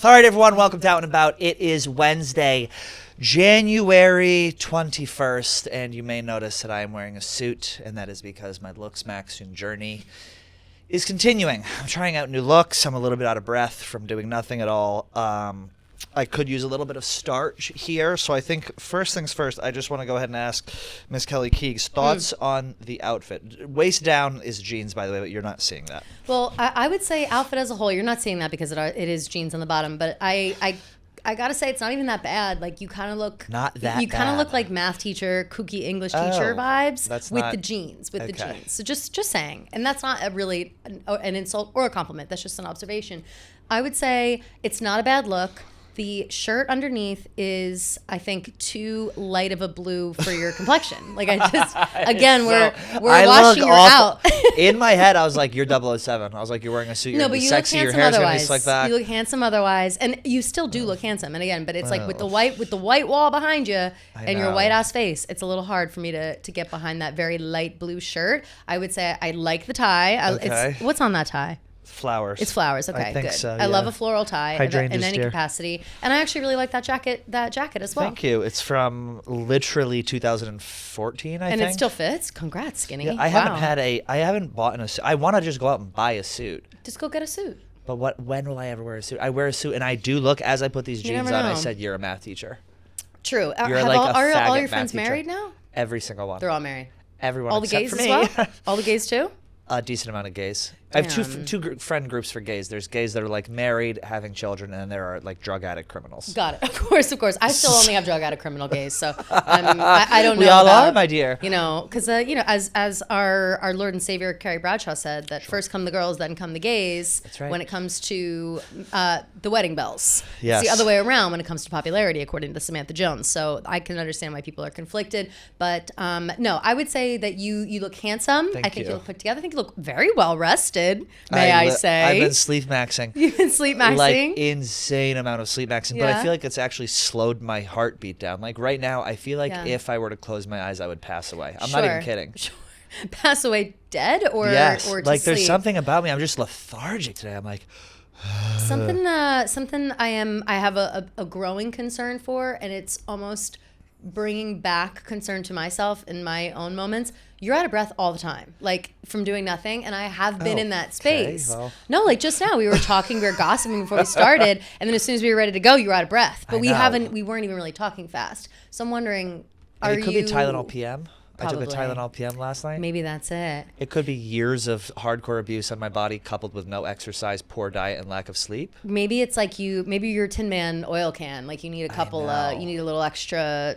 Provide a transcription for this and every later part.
All right, everyone, welcome to Out and About. It is Wednesday, January 21st, and you may notice that I am wearing a suit, and that is because my Looksmaxxing journey is continuing. I'm trying out new looks. I'm a little bit out of breath from doing nothing at all. I could use a little bit of starch here, so I think first things first, I just want to go ahead and ask Miss Kelly Keegs thoughts on the outfit. Waist down is jeans, by the way, but you're not seeing that. Well, I would say outfit as a whole, you're not seeing that because it is jeans on the bottom, but I gotta say it's not even that bad. Like you kind of look You kind of look like math teacher, kooky English teacher vibes the jeans. The jeans. So just saying, and that's not really an insult or a compliment. That's just an observation. I would say it's not a bad look. The shirt underneath is, I think, too light of a blue for your complexion. Like I just, again, we're washing you out. In my head, I was like, "You're 007." I was like, "You're wearing a suit. You're but you sexy. look Your handsome hair's gonna be otherwise. slicked back. You look handsome otherwise, and you still do look handsome. And again, but it's like with the white wall behind you and your white ass face, it's a little hard for me to get behind that very light blue shirt. I would say I like the tie. Okay. What's on that tie? Flowers. It's flowers. Okay, I think good. so, I love a floral tie in any dear. capacity, and I actually really like that jacket as well. Thank you. It's from literally 2014, I think. And it still fits. Congrats, skinny. Yeah, I haven't bought a suit. I want to just go out and buy a suit. Just go get a suit. But when will I ever wear a suit? I wear a suit, and I do look, as I put these jeans on, I said, "You're a math teacher." True. You're are all your friends teacher. married now? Every single one. They're all married. Everyone all the except gays for as me. well? All the gays too? A decent amount of gays. I have two friend groups for gays. There's gays that are like married, having children, and there are like drug addict criminals. Got it. Of course. I still only have drug addict criminal gays, so I don't know. We all are, my dear. You know, because as our Lord and Savior Carrie Bradshaw said, that first come the girls, then come the gays. That's right. When it comes to the wedding bells, yes. It's the other way around when it comes to popularity, according to Samantha Jones. So I can understand why people are conflicted, but no, I would say that you look handsome. I think you look put together. I think you look very well rested. May I say? I've been sleep maxing. You've been sleep maxing? Like insane amount of sleep maxing, but I feel like it's actually slowed my heartbeat down. Like right now, I feel like if I were to close my eyes, I would pass away. I'm not even kidding. Sure. Pass away dead or yes. or to like there's sleep? Something about me. I'm just lethargic today. I'm like something I have a growing concern for, and it's almost bringing back concern to myself in my own moments. You're out of breath all the time, like from doing nothing, and I have been in that space. Well. No, like just now we were talking, we were gossiping before we started, and then as soon as we were ready to go, you were out of breath. But we weren't even really talking fast. So I'm wondering, it could be Tylenol PM. Probably. I took a Tylenol PM last night. Maybe that's it. It could be years of hardcore abuse on my body coupled with no exercise, poor diet, and lack of sleep. Maybe it's like maybe you're a Tin Man oil can. Like you need a couple, you need a little extra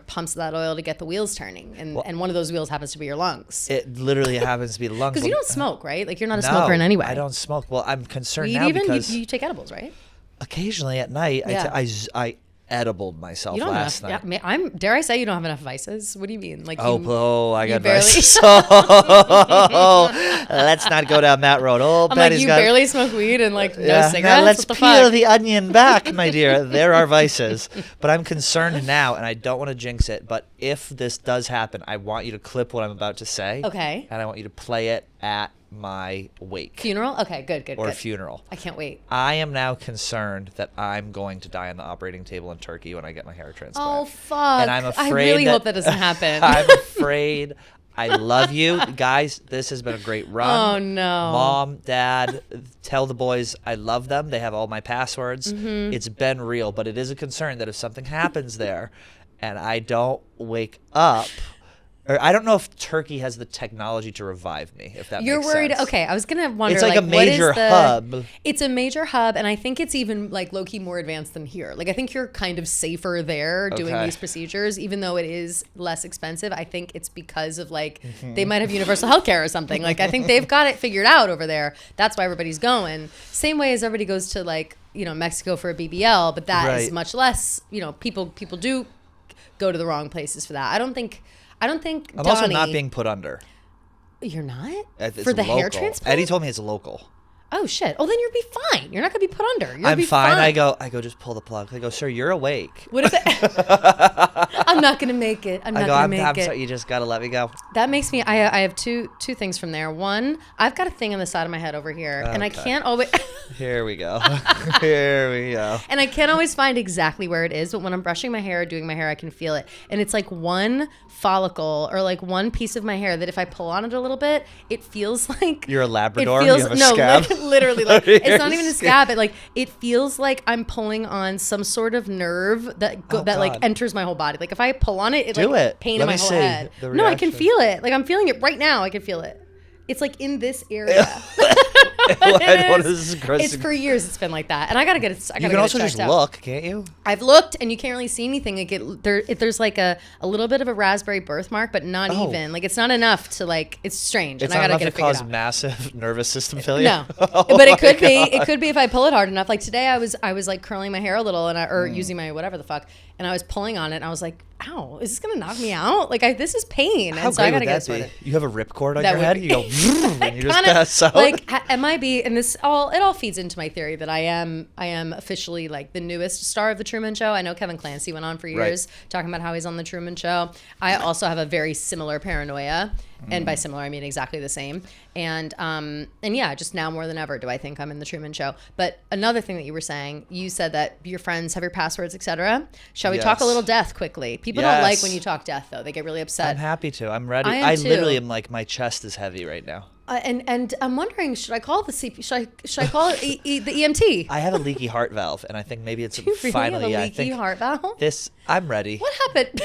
pumps of that oil to get the wheels turning. And one of those wheels happens to be your lungs. It literally happens to be the lungs. Because you don't smoke, right? Like you're not a smoker in any way. I don't smoke. Well, I'm concerned Weed now even? because you take edibles, right? Occasionally at night, I edibled myself last night. Yeah, dare I say you don't have enough vices? What do you mean? Like I got barely, vices. Let's not go down that road. I'm like, you barely smoke weed and like no cigarettes? Now let's what the peel fuck? the onion back, my dear. There are vices. But I'm concerned now, and I don't want to jinx it, but if this does happen, I want you to clip what I'm about to say. Okay. And I want you to play it at my wake. Funeral? Okay, good. Or funeral. I can't wait. I am now concerned that I'm going to die on the operating table in Turkey when I get my hair transplant. Oh, fuck. And I'm afraid I really hope that doesn't happen. I'm afraid. I love you. Guys, this has been a great run. Oh, no. Mom, Dad, tell the boys I love them. They have all my passwords. Mm-hmm. It's been real, but it is a concern that if something happens there and I don't wake up, or I don't know if Turkey has the technology to revive me, if that You're makes worried. sense. Okay, I was going to wonder. It's like a major hub. It's a major hub, and I think it's even like low-key more advanced than here. Like I think you're kind of safer there doing these procedures, even though it is less expensive. I think it's because of like they might have universal healthcare or something. Like I think they've got it figured out over there. That's why everybody's going. Same way as everybody goes to like Mexico for a BBL, but that is much less. People do go to the wrong places for that. I don't think. I'm also not being put under. You're not? It's for the local. hair transplant? Eddie told me it's local. Oh shit! Oh, then you'll be fine. You're not gonna be put under. I'm fine. I go. Just pull the plug. I go, sir, you're awake. What if I'm not gonna make it. I'm not gonna make it. Sorry, you just gotta let me go. That makes me. I have two things from there. One, I've got a thing on the side of my head over here, and I can't always. Here we go. Here we go. And I can't always find exactly where it is, but when I'm brushing my hair or doing my hair, I can feel it, and it's like one follicle or like one piece of my hair that if I pull on it a little bit, it feels like you're a Labrador. You have a scab. Literally, like it's not even a scab. It feels like I'm pulling on some sort of nerve that like enters my whole body. Like if I pull on it, pain in my whole head. No, I can feel it. Like I'm feeling it right now. I can feel it. It's like in this area. It's for years. It's been like that, and I gotta get it. You can also just look, can't you? I've looked, and you can't really see anything. Like there's like a little bit of a raspberry birthmark, but not even. Like it's not enough to like. It's strange. It's and not I gotta enough get to it cause massive nervous system failure. No, but it could be. It could be if I pull it hard enough. Like today, I was like curling my hair a little, or using my whatever the fuck, and I was pulling on it, and I was like, "Ow, is this gonna knock me out? Like this is pain." How and so I gotta great would get that be? You have a ripcord on your head. You go, and you just pass out. Like and this all feeds into my theory that I am officially like the newest star of the Truman Show. I know Kevin Clancy went on for years talking about how he's on the Truman Show. I also have a very similar paranoia, and by similar I mean exactly the same. And yeah, just now more than ever do I think I'm in the Truman Show. But another thing that you were saying, you said that your friends have your passwords, etc. Shall we talk a little death quickly? People don't like when you talk death though; they get really upset. I'm happy to. I'm ready. I literally am like, my chest is heavy right now. And I'm wondering, should I call the CP? Should I call it the EMT? I have a leaky heart valve, and I think maybe it's finally. You have a leaky heart valve? I'm ready. What happened?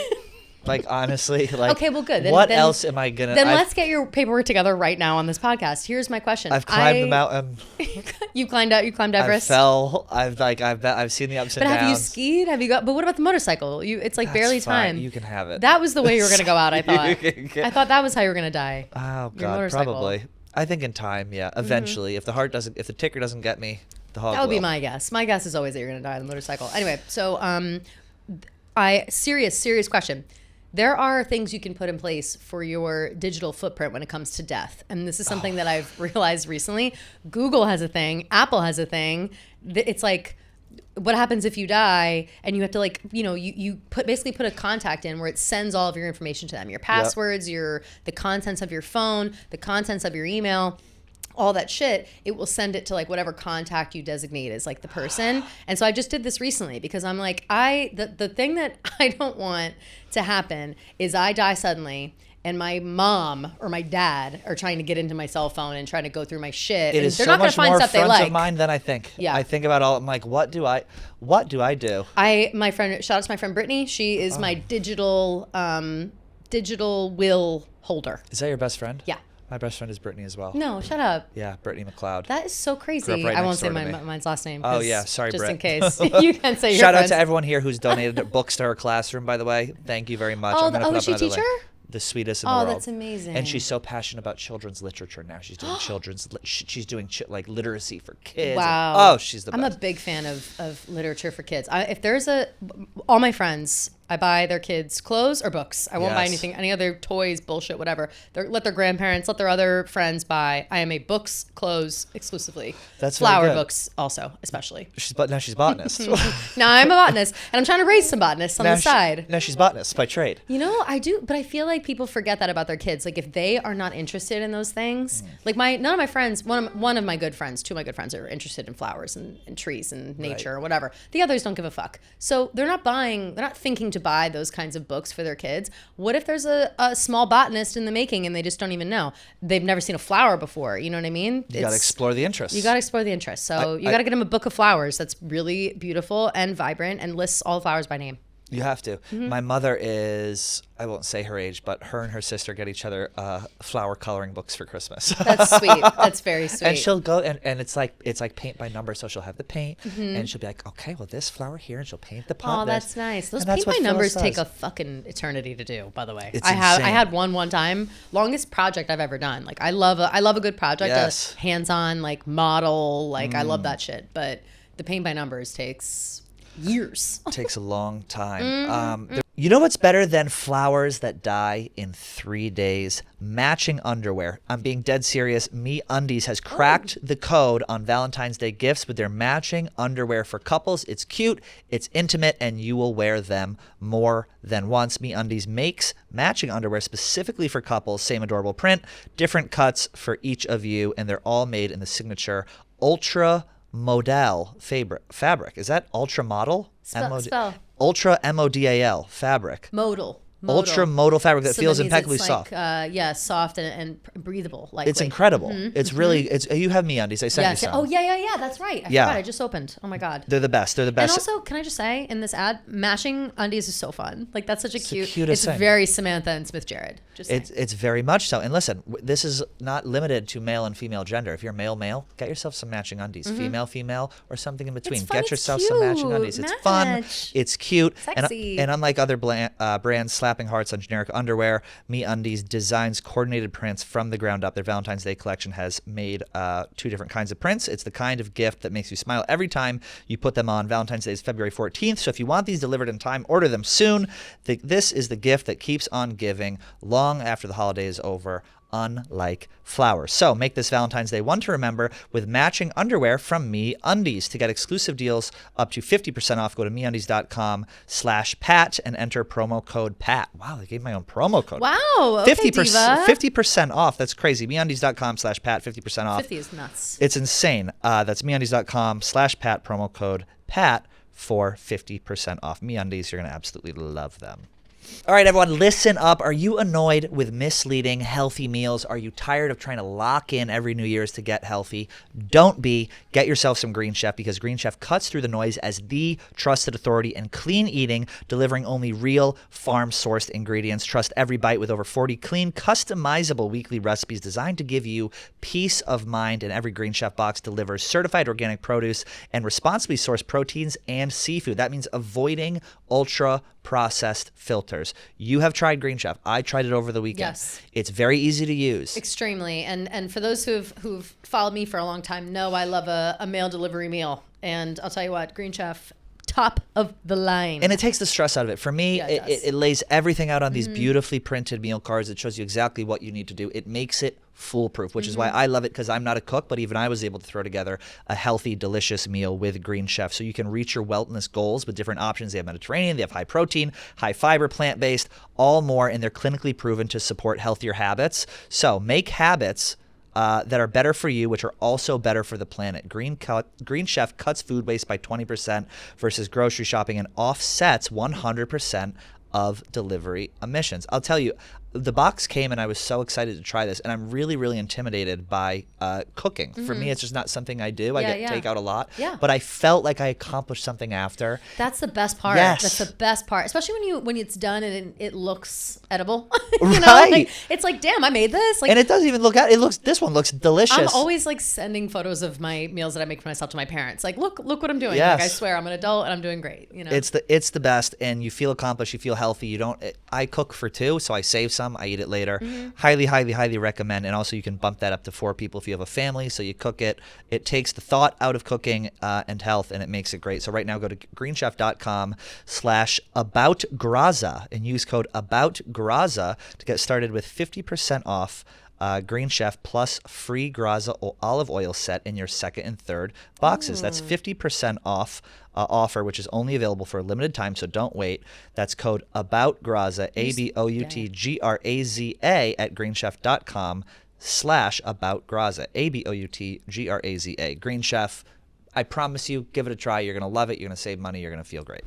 Like honestly, like okay, well, good. What else am I gonna? Then let's get your paperwork together right now on this podcast. Here's my question. I've climbed the mountain. You climbed Everest. I fell. I've seen the ups and downs. But have you skied? Have you got? But what about the motorcycle? It's like barely fine. time. You can have it. That was the way you were gonna go out. I thought. I thought that was how you were gonna die. Oh God, probably. I think in time, yeah. Eventually, if the ticker doesn't get me, the hog will. That would be my guess. My guess is always that you're gonna die on the motorcycle. Anyway, so serious question. There are things you can put in place for your digital footprint when it comes to death. And this is something that I've realized recently. Google has a thing. Apple has a thing. It's like, what happens if you die and you have to like, you basically put a contact in where it sends all of your information to them. Your passwords, the contents of your phone, the contents of your email, all that shit, it will send it to like whatever contact you designate as like the person. And so I just did this recently because I'm like, the thing that I don't want to happen is I die suddenly and my mom or my dad are trying to get into my cell phone and trying to go through my shit. It is they're so not much gonna find more stuff front they like. of mind than I think. Yeah. I think about I'm like, what do I do? My friend, shout out to my friend Brittany. She is my digital will holder. Is that your best friend? Yeah. My best friend is Brittany as well. No, shut up. Yeah, Brittany McLeod. That is so crazy. Right, I won't say mine's last name. Oh, yeah. Sorry, just Britt. in case. You can say your Shout friends. out to everyone here who's donated books to her classroom, by the way. Thank you very much. Is she a teacher? The sweetest in the world. Oh, that's amazing. And she's so passionate about children's literature now. She's doing she's doing like literacy for kids. Wow. She's the best. I'm a big fan of literature for kids. If there's all my friends, I buy their kids clothes or books. I won't buy anything, any other toys, bullshit, whatever. Let their grandparents, let their other friends buy. I am a books, clothes exclusively. That's flower books also, especially. Now she's botanist. Now I'm a botanist, and I'm trying to raise some botanists on the side. Now she's botanist by trade. I do, but I feel like people forget that about their kids. Like if they are not interested in those things, like none of my friends, one of my good friends, two of my good friends are interested in flowers and trees and nature or whatever. The others don't give a fuck. So they're not thinking to buy those kinds of books for their kids. What if there's a small botanist in the making and they just don't even know? They've never seen a flower before. You know what I mean? You got to explore the interest. So you got to get them a book of flowers that's really beautiful and vibrant and lists all the flowers by name. You have to. Mm-hmm. My mother is, I won't say her age, but her and her sister get each other flower coloring books for Christmas. That's sweet. That's very sweet. And she'll go and it's like paint by number. So she'll have the paint and she'll be like, okay, well this flower here, and she'll paint the pot. Oh, that's nice. Those paint by numbers take a fucking eternity to do, by the way. It's I insane. had one time, longest project I've ever done. Like I love a good project, yes. a hands-on like model, like I love that shit. But the paint by numbers takes years. Takes a long time. You know what's better than flowers that die in 3 days? Matching underwear. I'm being dead serious. MeUndies has cracked the code on Valentine's Day gifts with their matching underwear for couples. It's cute, it's intimate, and you will wear them more than once. MeUndies makes matching underwear specifically for couples. Same adorable print, different cuts for each of you, and they're all made in the signature Ultra Modal fabric. Is that Ultra Model? Spell. Ultra MODAL fabric. Modal. Ultra modal fabric that feels that means impeccably it's soft. Soft and breathable. It's incredible. It's really. You have MeUndies. I sent you some. Oh yeah. That's right. I forgot. I just opened. Oh my god. They're the best. And also, can I just say, in this ad, matching undies is so fun. Like that's such a cute. It's thing. very Samantha and Smith Jared. It's very much so. And listen, this is not limited to male and female gender. If you're male, get yourself some matching undies. Female, or something in between. Get yourself some matching undies. It's fun. It's cute. Sexy. And unlike other brands slapping hearts on generic underwear, MeUndies designs coordinated prints from the ground up. Their Valentine's Day collection has made 2 different kinds of prints. It's the kind of gift that makes you smile every time you put them on. Valentine's Day is February 14th, so if you want these delivered in time, order them soon. This is the gift that keeps on giving long after the holiday is over, unlike flowers. So make this Valentine's Day one to remember with matching underwear from MeUndies. To get exclusive deals up to 50% off, go to MeUndies.com/Pat and enter promo code PAT. Wow, they gave my own promo code. Wow, okay, 50% off. That's crazy. MeUndies.com/Pat, 50% off. 50 is nuts. It's insane. That's MeUndies.com/Pat, promo code PAT for 50% off. MeUndies, you're going to absolutely love them. All right, everyone, listen up. Are you annoyed with misleading healthy meals? Are you tired of trying to lock in every New Year's to get healthy? Don't be. Get yourself some Green Chef, because Green Chef cuts through the noise as the trusted authority in clean eating, delivering only real farm-sourced ingredients. Trust every bite with over 40 clean, customizable weekly recipes designed to give you peace of mind. And every Green Chef box delivers certified organic produce and responsibly sourced proteins and seafood. That means avoiding ultra-processed filters. You have tried Green Chef. I tried it over the weekend. Yes. It's very easy to use. Extremely. And for those who've followed me for a long time know I love a mail delivery meal. And I'll tell you what, Green Chef, top of the line. And it takes the stress out of it. For me, it lays everything out on these beautifully printed meal cards. It shows you exactly what you need to do. It makes it foolproof, which is why I love it, because I'm not a cook, but even I was able to throw together a healthy, delicious meal with Green Chef. So you can reach your wellness goals with different options. They have Mediterranean, they have high protein, high fiber, plant-based, all more, and they're clinically proven to support healthier habits. So make habits that are better for you, which are also better for the planet. Green Chef cuts food waste by 20% versus grocery shopping and offsets 100% of delivery emissions. I'll tell you, the box came and I was so excited to try this, and I'm really, really intimidated by cooking. For me, it's just not something I do. I get takeout a lot. Yeah. But I felt like I accomplished something after. That's the best part. Yes. That's the best part, especially when it's done and it looks edible. Right. It's like, damn, I made this. And it doesn't even look out. This one looks delicious. I'm always sending photos of my meals that I make for myself to my parents. Like, look what I'm doing. Yes. I swear I'm an adult and I'm doing great. It's the best, and you feel accomplished. You feel healthy. I cook for 2, so I save some. I eat it later. Highly, highly, highly recommend. And also you can bump that up to 4 people if you have a family. So you cook it. It takes the thought out of cooking and health, and it makes it great. So right now go to greenchef.com/aboutgraza and use code aboutgraza to get started with 50% off Green Chef plus free Graza olive oil set in your second and third boxes. That's 50% off offer, which is only available for a limited time, so don't wait. That's code ABOUTGRAZA, ABOUTGRAZA at greenchef.com/aboutgraza, ABOUTGRAZA. Green Chef, I promise you, give it a try. You're going to love it. You're going to save money. You're going to feel great.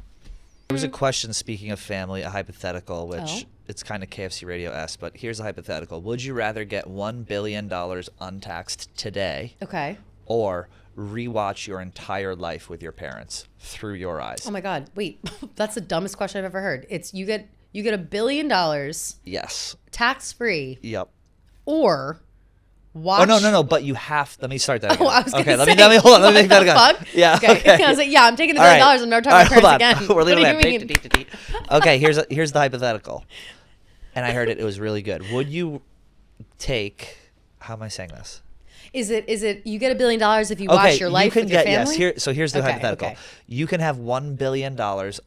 There was a question, speaking of family, a hypothetical, which it's kind of KFC Radio-esque, but here's a hypothetical. Would you rather get $1 billion untaxed today? Okay. Or rewatch your entire life with your parents through your eyes? Oh my God. Wait, that's the dumbest question I've ever heard. It's you get $1 billion. Yes. Tax-free. Yep. Or watch. Oh, no. But you have. Let me start that again. Oh, I was okay, let me hold on. Let me make that again. Yeah. Okay. I was like, yeah, I'm taking the $1 billion. I'm never talking to my parents again. We're leaving what do you mean? Okay, here's the hypothetical. And I heard it. It was really good. Would you take? How am I saying this? Is it you get $1 billion if you watch your life with your family? Yes. Here's the hypothetical. Okay. You can have $1 billion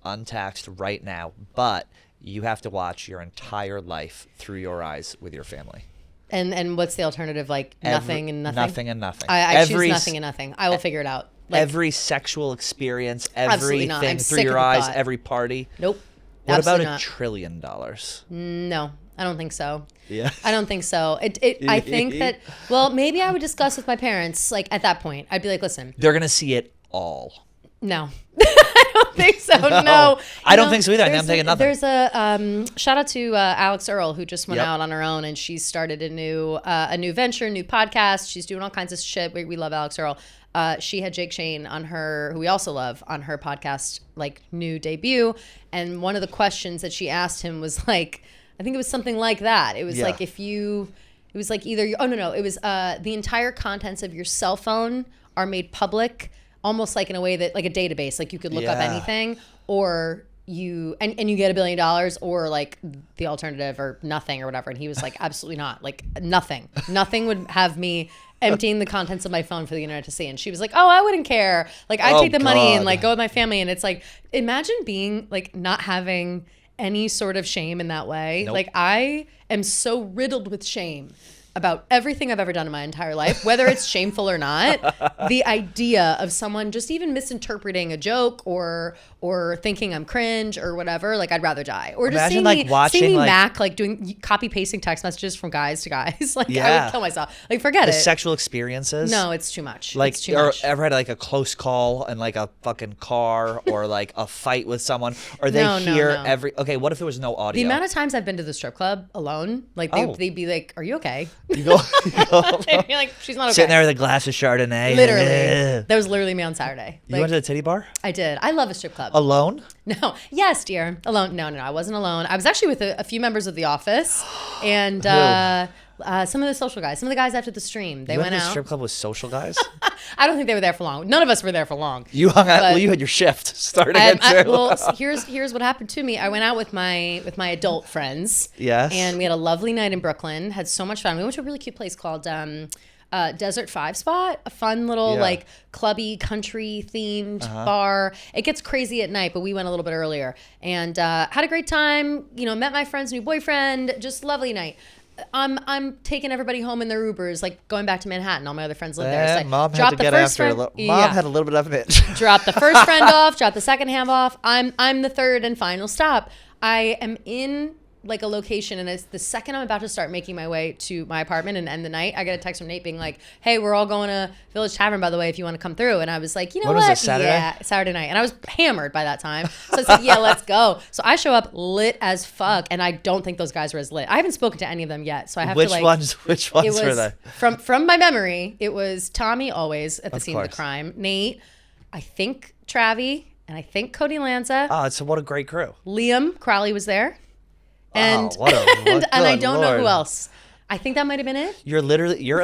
untaxed right now, but you have to watch your entire life through your eyes with your family. And what's the alternative? Like nothing and nothing? Nothing and nothing. I choose nothing and nothing. I will figure it out. Like, every sexual experience, everything through your eyes, every party. Nope. What about $1 trillion? No, I don't think so. Yeah. I don't think so. I think that, well, maybe I would discuss with my parents, like, at that point. I'd be like, listen. They're going to see it all. No. I don't think so. No. I don't think so either. I think I'm taking nothing. There's a shout out to Alex Earl, who just went out on her own, and she started a new venture, new podcast. She's doing all kinds of shit. We love Alex Earl. She had Jake Shane on her, who we also love, on her podcast, like, new debut. And one of the questions that she asked him was like, I think it was something like that. It was like, it was like either, it was the entire contents of your cell phone are made public, almost like in a way that, like a database, like you could look up anything, or you get $1 billion, or like the alternative, or nothing, or whatever. And he was like, absolutely not. Like nothing would have me emptying the contents of my phone for the internet to see. And she was like, oh, I wouldn't care. Like I take the money and like go with my family. And it's like, imagine being like not having any sort of shame in that way. Nope. Like I am so riddled with shame about everything I've ever done in my entire life, whether it's shameful or not. The idea of someone just even misinterpreting a joke or thinking I'm cringe or whatever, like I'd rather die. Or just seeing me Mac like doing copy pasting text messages from guys to guys. Like I would kill myself. Like forget the it. Sexual experiences. No, it's too much. Like it's too much. Ever had like a close call in like a fucking car, or like a fight with someone, or they hear every. Okay, what if there was no audio? The amount of times I've been to the strip club alone, like they'd be like, "Are you okay?" You go They'd be like, she's not okay. Sitting there with a glass of Chardonnay. Literally. That was literally me on Saturday. You went to the titty bar? I did. I love a strip club. Alone? No. Yes, dear. Alone. No. I wasn't alone. I was actually with a few members of the office and some of the social guys. Some of the guys after the stream. They went out. You went to the strip club with social guys? I don't think they were there for long. None of us were there for long. You hung out. Well, you had your shift starting at 2. Well, here's what happened to me. I went out with my adult friends. Yes. And we had a lovely night in Brooklyn. Had so much fun. We went to a really cute place called Desert 5 Spot, a fun little like clubby country themed bar. It gets crazy at night, but we went a little bit earlier and had a great time. Met my friend's new boyfriend. Just lovely night. I'm taking everybody home in their Ubers, like going back to Manhattan. All my other friends live there. So Mom had to get after Mom had a little bit of it. Drop the first friend off. Drop the second hand off. I'm the third and final stop. I am in like a location, and it's the second I'm about to start making my way to my apartment and end the night, I get a text from Nate being like, hey, we're all going to Village Tavern, by the way, if you want to come through. And I was like, you know what? Was it, Saturday? Yeah, Saturday night. And I was hammered by that time. So I said, yeah, let's go. So I show up lit as fuck, and I don't think those guys were as lit. I haven't spoken to any of them yet, so I have Which to like. Which ones were they? From my memory, it was Tommy always at the scene of the crime, Nate, I think Travi, and I think Cody Lanza. Oh, so what a great crew. Liam Crowley was there. And, wow, and I don't know who else. I think that might have been it. You're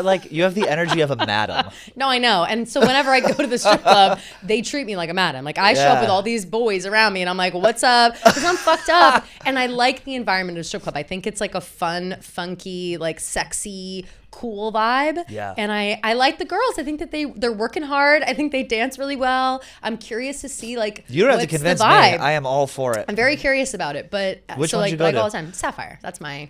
like, you have the energy of a madam. No, I know. And so whenever I go to the strip club, they treat me like a madam. Like I show up with all these boys around me and I'm like, what's up? Because I'm fucked up. And I like the environment of a strip club. I think it's like a fun, funky, like sexy, cool vibe. Yeah. And I like the girls. I think that they're working hard. I think they dance really well. I'm curious to see like you don't have to convince me. I am all for it. I'm very curious about it. But which one you go to? All the time. Sapphire. That's my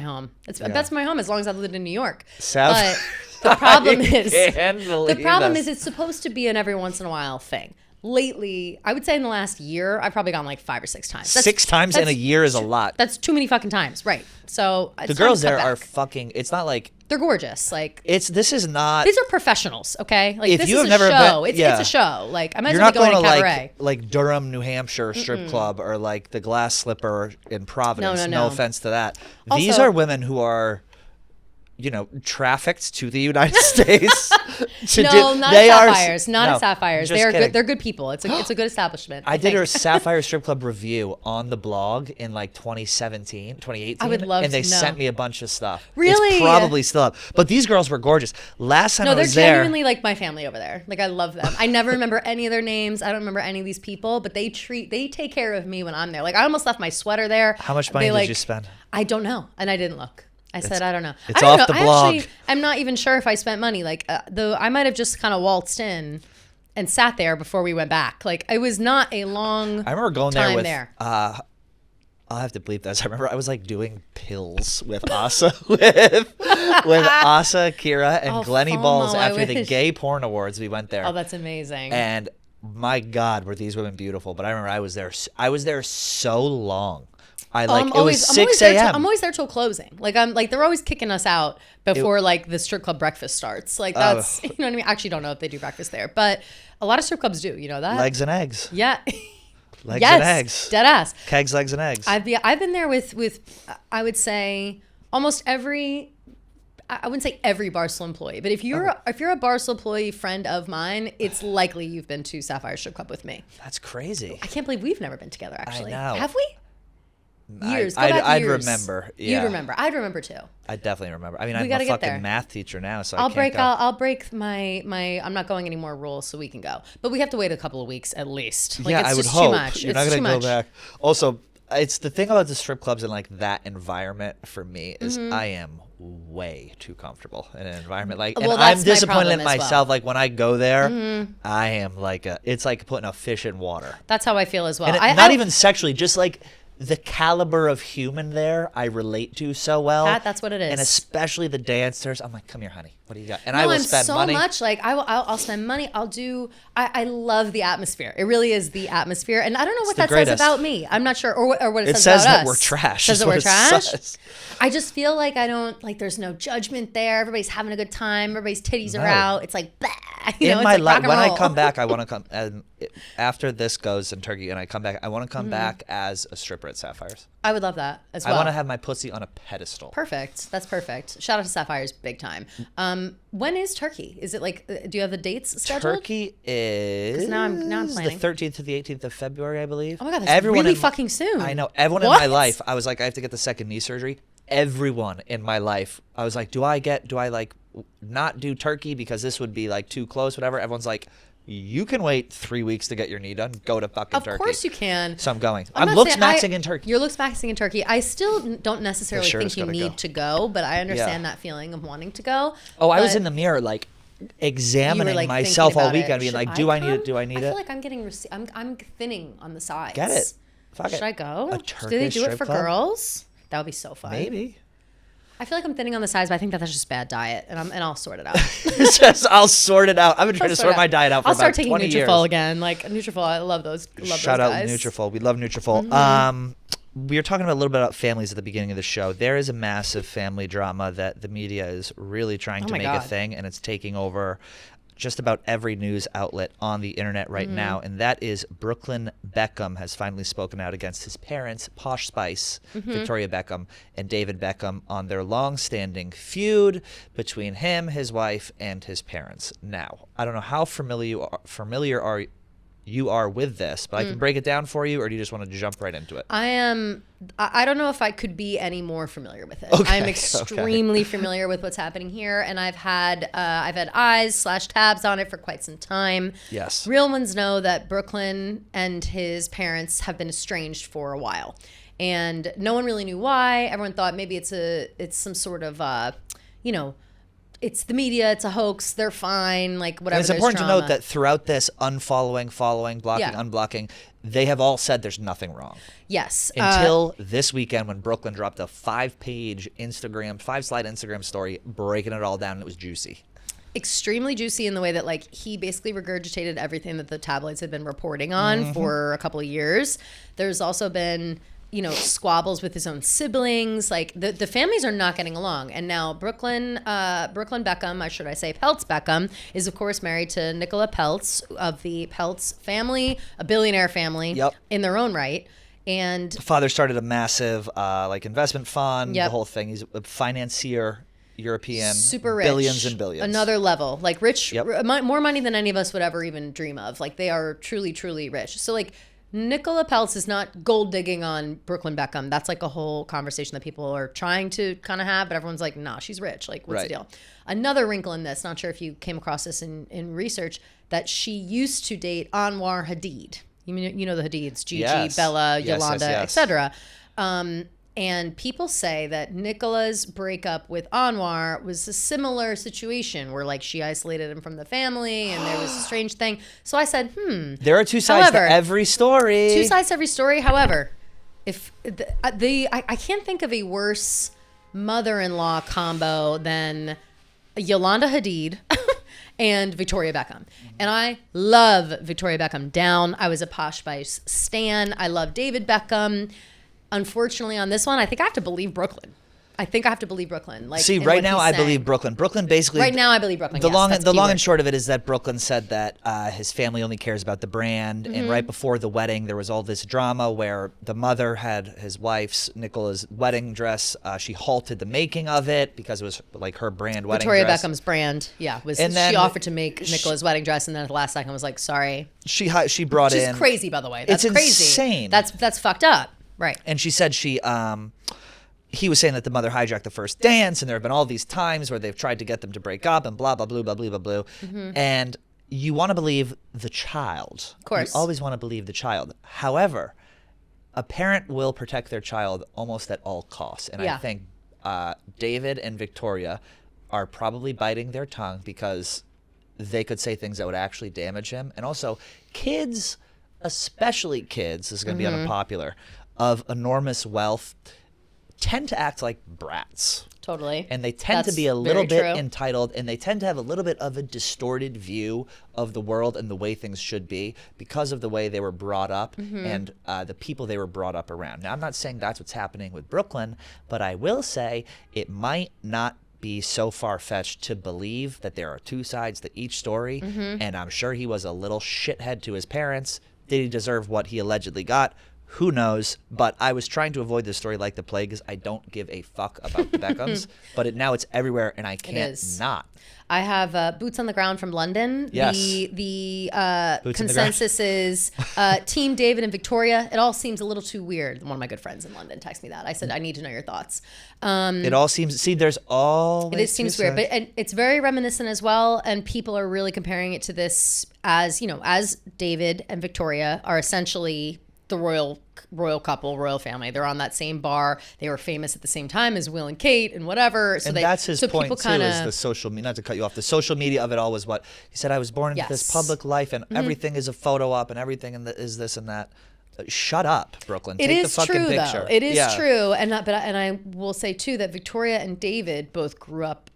home. That's my home as long as I've lived in New York. Sapphire. But the problem is it's supposed to be an every once in a while thing. Lately, I would say in the last year, I've probably gone like 5 or 6 times. 6 times in a year is a lot. That's too many fucking times, right? So the girls there are fucking. It's not like they're gorgeous. Like this is not. These are professionals, okay? Like if this you is have never show. Been, it's a show. Like I might You're as well not be going to Cabaret. Like Durham, New Hampshire strip club, or like the Glass Slipper in Providence. No offense to that. Also, these are women who are, trafficked to the United States. Not Sapphires. Not Sapphires. They're kidding. good. They're good people. It's a good establishment. I did a Sapphire strip club review on the blog in like 2017, 2018. I would love and they to know. sent me a bunch of stuff. Really? It's probably still up. But these girls were gorgeous. Last time I was there. They're genuinely like my family over there. Like I love them. I never remember any of their names. I don't remember any of these people, but they take care of me when I'm there. Like I almost left my sweater there. How much money did you spend? I don't know. And I didn't look. I said, I don't know. It's I don't off know. the blog. Actually, I'm not even sure if I spent money. Like, though I might have just kind of waltzed in and sat there before we went back. Like, it was not a long I remember going there time with, there. I'll have to bleep this. I remember I was like doing pills with Asa, with Asa, Kira, and Glennie FOMO, Balls I after the wish. Gay Porn Awards. We went there. Oh, that's amazing. And my God, were these women beautiful? But I remember I was there so long. It was 6 a.m. I'm always there till closing. Like they're always kicking us out before like the strip club breakfast starts. Like that's you know what I mean. I actually don't know if they do breakfast there, but a lot of strip clubs do. You know that? Legs and eggs. Yeah. Legs and eggs. Dead ass. Kegs, legs, and eggs. I've been there with I would say almost every. I wouldn't say every Barstool employee, but if you're a Barstool employee friend of mine, it's likely you've been to Sapphire Strip Club with me. That's crazy. I can't believe we've never been together. Actually, I know. Have we? Years. Go I'd back years. remember. Yeah. You'd remember. I'd remember too. I definitely remember. I mean, I'm gotta a get there. fucking math teacher now, so I'll I can't go. I'll break my. I'm not going any more rules, so we can go. But we have to wait a couple of weeks at least. Like, Yeah, it's I would just hope. Too much. You're It's not too gonna go much. back. Also, it's the thing about the strip clubs and like that environment for me is Mm-hmm. I am way too comfortable in an environment like, Well, and that's I'm my disappointed problem in as well. myself. Like when I go there, I am like it's like putting a fish in water. That's how I feel as well. And not even sexually, just like the caliber of human there, I relate to so well. That's what it is. And especially the dancers. I'm like, come here, honey. What do you got? And No, I will I'm spend so money. much like I'll spend money. I'll do. I love the atmosphere. It really is the atmosphere, and I don't know what the that says greatest. about me. I'm not sure, or what it It says says about that us. we're trash. Says is that what we're it trash. says. I just feel like I don't like. There's no judgment there. Everybody's having a good time. Everybody's titties are No. out. It's like, bah, you know, In it's my like life, rock and when I roll. come back, I want to come. After this goes in Turkey, and I come back, I want to come back as a stripper at Sapphires. I would love that as well. I want to have my pussy on a pedestal. Perfect. That's perfect. Shout out to Sapphires, big time. When is Turkey? Is it like? Do you have the dates scheduled? Turkey is now I'm planning. the 13th to the 18th of February, I believe. Oh my God, that's really fucking soon. I know. Everyone in What? my life, I was like, I have to get the second knee surgery. Everyone in my life, I was like, do I like not do Turkey because this would be like too close, whatever. Everyone's like, you can wait 3 weeks to get your knee done. Go to fucking Turkey. Of course you can. So I'm going. I'm I'm not saying- Looksmaxxing in Turkey. You're Looksmaxxing in Turkey. I still don't necessarily sure think is you gonna need go. to go, but I understand Yeah. that feeling of wanting to go. Oh, I was But in the mirror like you were, examining like, myself thinking all about it. weekend, being Should like, do I need come? it? Do I need I it? feel like I'm getting. I'm thinning on the sides. Get it. Fuck Should it. I go? A Do they Turkish do it strip for club? girls? That would be so fun. Maybe. I feel like I'm thinning on the sides, but I think that's just bad diet, and I'll sort it out. It's just, I'll sort it out. I've been trying to sort my diet out for I'll about start taking 20 years. Nutrafol again. Like Nutrafol, I love those. Shout out guys. Nutrafol. We love Nutrafol. We were talking about a little bit about families at the beginning of the show. There is a massive family drama that the media is really trying to my make God. a thing, and it's taking over just about every news outlet on the internet right now, and that is Brooklyn Beckham has finally spoken out against his parents, Posh Spice, Victoria Beckham, and David Beckham on their long-standing feud between him, his wife, and his parents. Now, I don't know how familiar you are with this, but I can break it down for you, or do you just want to jump right into it? I don't know if I could be any more familiar with it. Okay, I'm extremely familiar with what's happening here, and I've had eyes/tabs on it for quite some time. Yes. Real ones know that Brooklyn and his parents have been estranged for a while, and no one really knew why. Everyone thought maybe it's some sort of it's the media, it's a hoax, they're fine, like whatever. And it's there's important to drama. note that throughout this unfollowing, following, blocking, Yeah. unblocking, they have all said there's nothing wrong. Yes. Until this weekend when Brooklyn dropped a 5-slide Instagram story breaking it all down, and it was juicy. Extremely juicy in the way that like he basically regurgitated everything that the tabloids had been reporting on for a couple of years. There's also been squabbles with his own siblings. Like the families are not getting along. And now Brooklyn Beckham, or should I say Peltz Beckham, is of course married to Nicola Peltz of the Peltz family, a billionaire family in their own right. And The father started a massive investment fund, the Yep. whole thing. He's a financier, European, super rich, billions and billions. another level, like rich, Yep. more money than any of us would ever even dream of. Like they are truly, truly rich. So like Nicola Peltz is not gold digging on Brooklyn Beckham. That's like a whole conversation that people are trying to kind of have, but everyone's like, nah, she's rich. Like, what's the deal? Another wrinkle in this, not sure if you came across this in research, that she used to date Anwar Hadid. You know the Hadids, Gigi, Yes. Bella, Yes, Yolanda, yes, yes. etc. And people say that Nicola's breakup with Anwar was a similar situation where like she isolated him from the family and there was a strange thing. So I said, There are two sides to every story. Two sides to every story. However, if I can't think of a worse mother-in-law combo than Yolanda Hadid and Victoria Beckham. And I love Victoria Beckham down. I was a Posh Spice stan. I love David Beckham. Unfortunately, on this one, I think I have to believe Brooklyn. Like, see, right now I believe Brooklyn. Brooklyn basically. Right now I believe Brooklyn. The long and short of it is that Brooklyn said that his family only cares about the brand, and right before the wedding, there was all this drama where the mother had his wife's Nicola's wedding dress. She halted the making of it because it was like her brand wedding Victoria dress. Beckham's brand, she offered to make Nicola's wedding dress, and then at the last second was like, sorry. She brought in. Which is crazy, by the way. It's crazy. Insane. That's fucked up, right? And she said he was saying that the mother hijacked the first dance, and there have been all these times where they've tried to get them to break up and blah, blah, blah, blah, blah, blah, blah. And you want to believe the child. Of course. You always want to believe the child. However, a parent will protect their child almost at all costs. And I think David and Victoria are probably biting their tongue because they could say things that would actually damage him. And also, kids, especially kids, this is going to be unpopular, of enormous wealth tend to act like brats. Totally. And they tend to be a little bit entitled, and they tend to have a little bit of a distorted view of the world and the way things should be because of the way they were brought up and the people they were brought up around. Now, I'm not saying that's what's happening with Brooklyn, but I will say it might not be so far-fetched to believe that there are two sides to each story, and I'm sure he was a little shithead to his parents. Did he deserve what he allegedly got? Who knows? But I was trying to avoid this story like the plague because I don't give a fuck about the Beckhams. But now it's everywhere, and I can't not. I have Boots on the Ground from London. Yes. The consensus is Team David and Victoria. It all seems a little too weird. One of my good friends in London texted me that. I said, I need to know your thoughts. It all seems, there's all. It seems weird, but it's very reminiscent as well. And people are really comparing it to this as David and Victoria are essentially the royal couple, royal family. They're on that same bar. They were famous at the same time as Will and Kate and whatever. So that's his point too, is the social media, not to cut you off, the social media of it all was what he said, I was born into this public life and everything is a photo op and everything is this and that. Shut up, Brooklyn. Take the fucking picture. Though. It is true. And I will say too that Victoria and David both grew up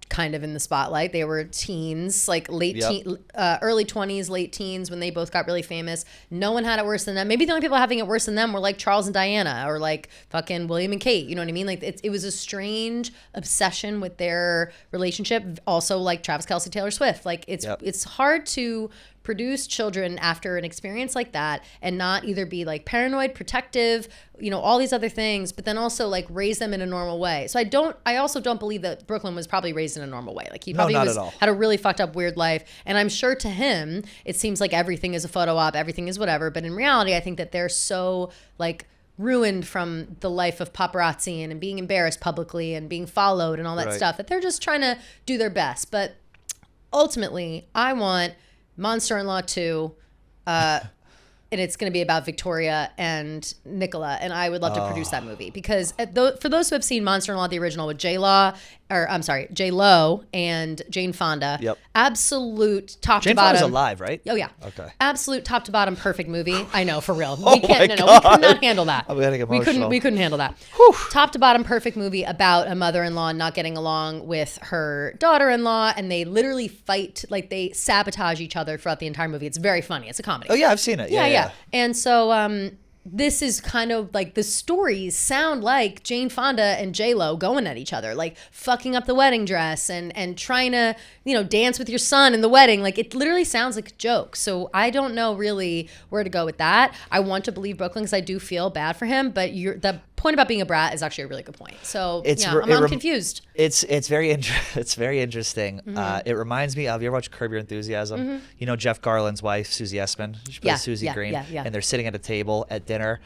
kind of in the spotlight. They were teens, like early 20s, late teens when they both got really famous. No one had it worse than them. Maybe the only people having it worse than them were like Charles and Diana or like fucking William and Kate. You know what I mean? Like it was a strange obsession with their relationship. Also like Travis Kelce, Taylor Swift. Like it's hard to produce children after an experience like that and not either be like paranoid, protective, all these other things, but then also like raise them in a normal way. So I also don't believe that Brooklyn was probably raised in a normal way. Like he probably had a really fucked up weird life. And I'm sure to him, it seems like everything is a photo op, everything is whatever. But in reality, I think that they're so like ruined from the life of paparazzi and being embarrassed publicly and being followed and all that stuff that they're just trying to do their best. But ultimately, I want Monster-in-Law 2, and it's going to be about Victoria and Nicola, and I would love to produce that movie because for those who have seen Monster-in-Law, the original with J-Lo and Jane Fonda, absolute top to bottom. Jane Fonda's alive, right? Oh yeah. Okay. Absolute top to bottom perfect movie. I know, for real. We could not handle that. I'm getting emotional. We couldn't handle that. Whew. Top to bottom perfect movie about a mother-in-law not getting along with her daughter-in-law, and they literally fight, like they sabotage each other throughout the entire movie. It's very funny. It's a comedy. Oh yeah, I've seen it. Yeah. And so this is kind of like the stories sound like Jane Fonda and J-Lo going at each other, like fucking up the wedding dress and trying to, dance with your son in the wedding. Like it literally sounds like a joke. So I don't know really where to go with that. I want to believe Brooklyn because I do feel bad for him, but the point about being a brat is actually a really good point. So I'm confused. It's very interesting. It reminds me of, you ever watch Curb Your Enthusiasm? Jeff Garland's wife, Susie Essman. She plays Susie Green. And they're sitting at a table at dinner.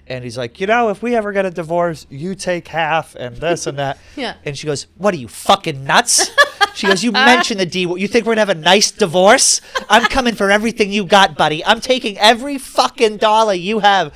And he's like, if we ever get a divorce, you take half and this and that. And she goes, what are you, fucking nuts? She goes, you mentioned the D. You think we're going to have a nice divorce? I'm coming for everything you got, buddy. I'm taking every fucking dollar you have.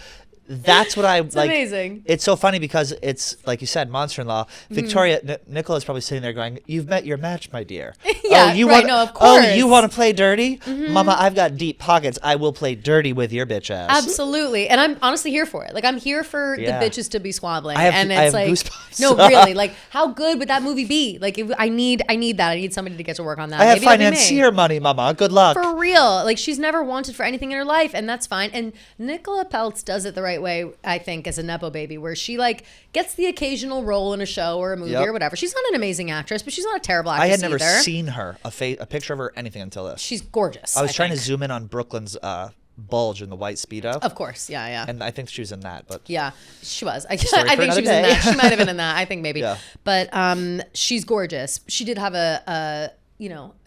That's what I like. Amazing. It's so funny because it's like you said, monster-in-law. Victoria, Nicola's probably sitting there going, "You've met your match, my dear." Yeah, you right. Want, No, of course. Oh, you want to play dirty, Mama? I've got deep pockets. I will play dirty with your bitch ass. Absolutely, and I'm honestly here for it. Like I'm here for the bitches to be squabbling, and it's I have like, goosebumps. no, really, like how good would that movie be? Like I need that. I need somebody to get to work on that. I have Maybe that'll be me. financier money, Mama. Good luck. For real. Like she's never wanted for anything in her life, and that's fine. And Nicola Peltz does it the right way, I think, as a Nepo baby, where she like gets the occasional role in a show or a movie or whatever. She's not an amazing actress, but she's not a terrible actress I had never either. seen her, a picture of her, anything until this. She's gorgeous. I was trying to zoom in on Brooklyn's bulge in the white Speedo. Of course, yeah. And I think she was in that, but yeah, she was. I Story for think she another was in day. that. She might have been in that. I think maybe. Yeah. But she's gorgeous. She did have a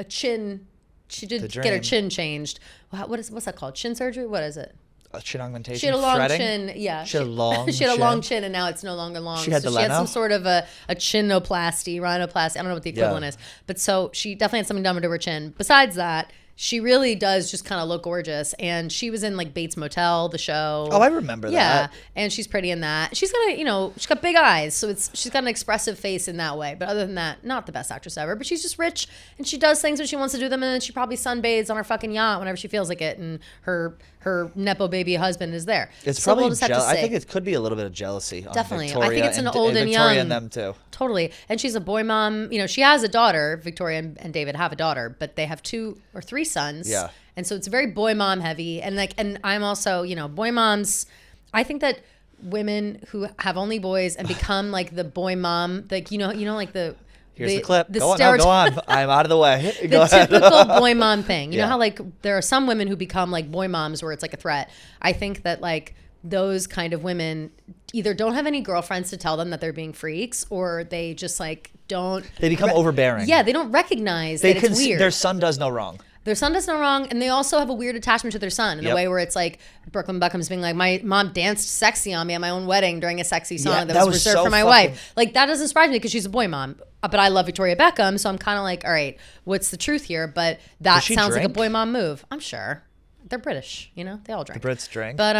chin. She did get her chin changed. What's that called? Chin surgery? What is it? A chin augmentation. She had a long threading? chin. Yeah. She had a long She had a long chin, and now it's no longer long. She had so the she had Leno? some sort of a chinoplasty, rhinoplasty. I don't know what the equivalent is. But so she definitely had something done to her chin. Besides that, she really does just kind of look gorgeous. And she was in like Bates Motel, the show. Oh, I remember that. Yeah. And she's pretty in that. She's got she's got big eyes. So she's got an expressive face in that way. But other than that, not the best actress ever. But she's just rich and she does things when she wants to do them. And then she probably sunbathes on her fucking yacht whenever she feels like it. And her Nepo baby husband is there. It's so probably we'll just have to see. I think it could be a little bit of jealousy. Definitely. On Victoria I think it's an and, old and Victoria young. and them too. Totally. And she's a boy mom. She has a daughter. Victoria and David have a daughter, but they have 2 or 3 sons. Yeah. And so it's very boy mom heavy. And I'm also, boy moms. I think that women who have only boys and become like the boy mom, like, like the. Here's the clip. The go on. I'm out of the way. The typical boy mom thing. You Yeah. know how like there are some women who become like boy moms where it's like a threat. I think that like those kind of women either don't have any girlfriends to tell them that they're being freaks, or they just like don't. They become overbearing. Yeah, they don't recognize that it's weird. Their son does no wrong. Their son does no wrong, and they also have a weird attachment to their son in a way where it's like Brooklyn Beckham's being like, my mom danced sexy on me at my own wedding during a sexy song that was reserved so for my wife. Like, that doesn't surprise me because she's a boy mom. But I love Victoria Beckham, so I'm kind of like, all right, what's the truth here? But that sounds like a boy mom move. I'm sure. They're British, they all drink. The Brits drink. But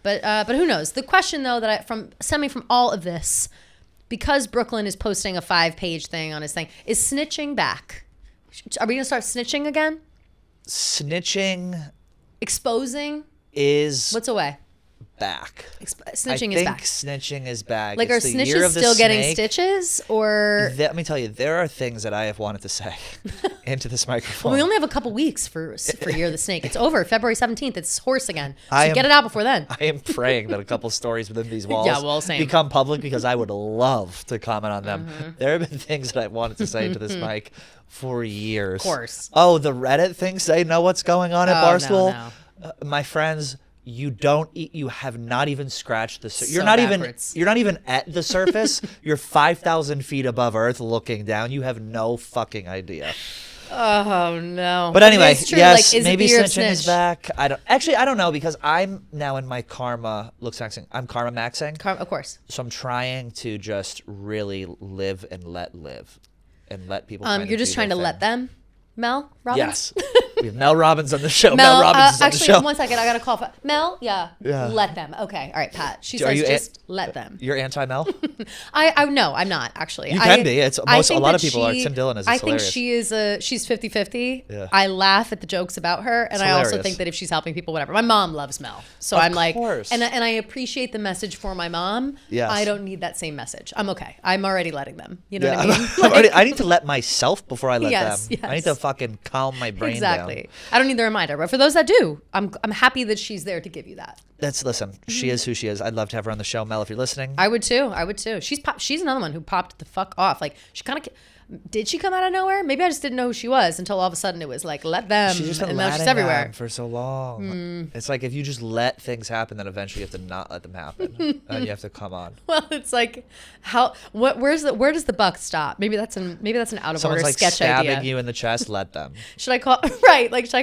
but who knows? The question though that stemming from all of this, because Brooklyn is posting a 5-page thing on his thing, is snitching back. Are we gonna start snitching again? Snitching Exposing is what's away? Back. Snitching is back. Snitching is back. Like, it's are the year snitches of the still getting snake. stitches, or? Let me tell you, there are things that I have wanted to say into this microphone. Well, we only have a couple weeks for Year of the Snake. It's over February 17th. It's horse again. So I am- get it out before then. I am praying that a couple stories within these walls same. become public because I would love to comment on them. There have been things that I wanted to say into this mic for years. Of course. Oh, the Reddit thing say know what's going on at Oh, Barstool? no. My friends, you have not even scratched the surface. You're So not backwards. even at the surface. You're 5,000 feet above Earth looking down. You have no fucking idea. Oh no! But anyway, It's true. yes, Like, is it maybe the year of snitching is snitch? back. I don't know because I'm now in my karma Looksmaxxing. I'm karma maxing. Of course. So I'm trying to just really live and let people. kind of You're just do trying to their let thing. them, Mel Robbins. Yes. We have Mel Robbins on the show. Mel, Mel Robbins is on actually, the show. 1 second. I got to call. Mel, yeah. Let them. Okay. All right, Pat. She Are says you just let them. You're anti-Mel? No, I'm not actually. You can be. It's I a think lot that of people are. she- Tim Dillon is. I It's think hilarious. she's 50-50. Yeah. I laugh at the jokes about her, and It's I also hilarious. think that if she's helping people, whatever. My mom loves Mel, so Of I'm like, course. and I appreciate the message for my mom. Yes. I don't need that same message. I'm okay. I'm already letting them. You know Yeah, what I mean? I need to let myself before I let Yes, them. I need yes. to fucking calm my brain Exactly. down. I don't need the reminder, but for those that do, I'm happy that she's there to give you that. Listen. She is who she is. I'd love to have her on the show, Mel. If you're listening, I would too. She's another one who popped the fuck off. Like, she kind of. Did she come out of nowhere? Maybe I just didn't know who she was until all of a sudden it was like, let them. she's just been and now she's letting everywhere. them for so long. It's like if you just let things happen, then eventually you have to not let them happen, and you have to come on. Well, it's like, where does the buck stop? Maybe that's an out of Someone's order like sketch stabbing idea. you in the chest. Let them. Should I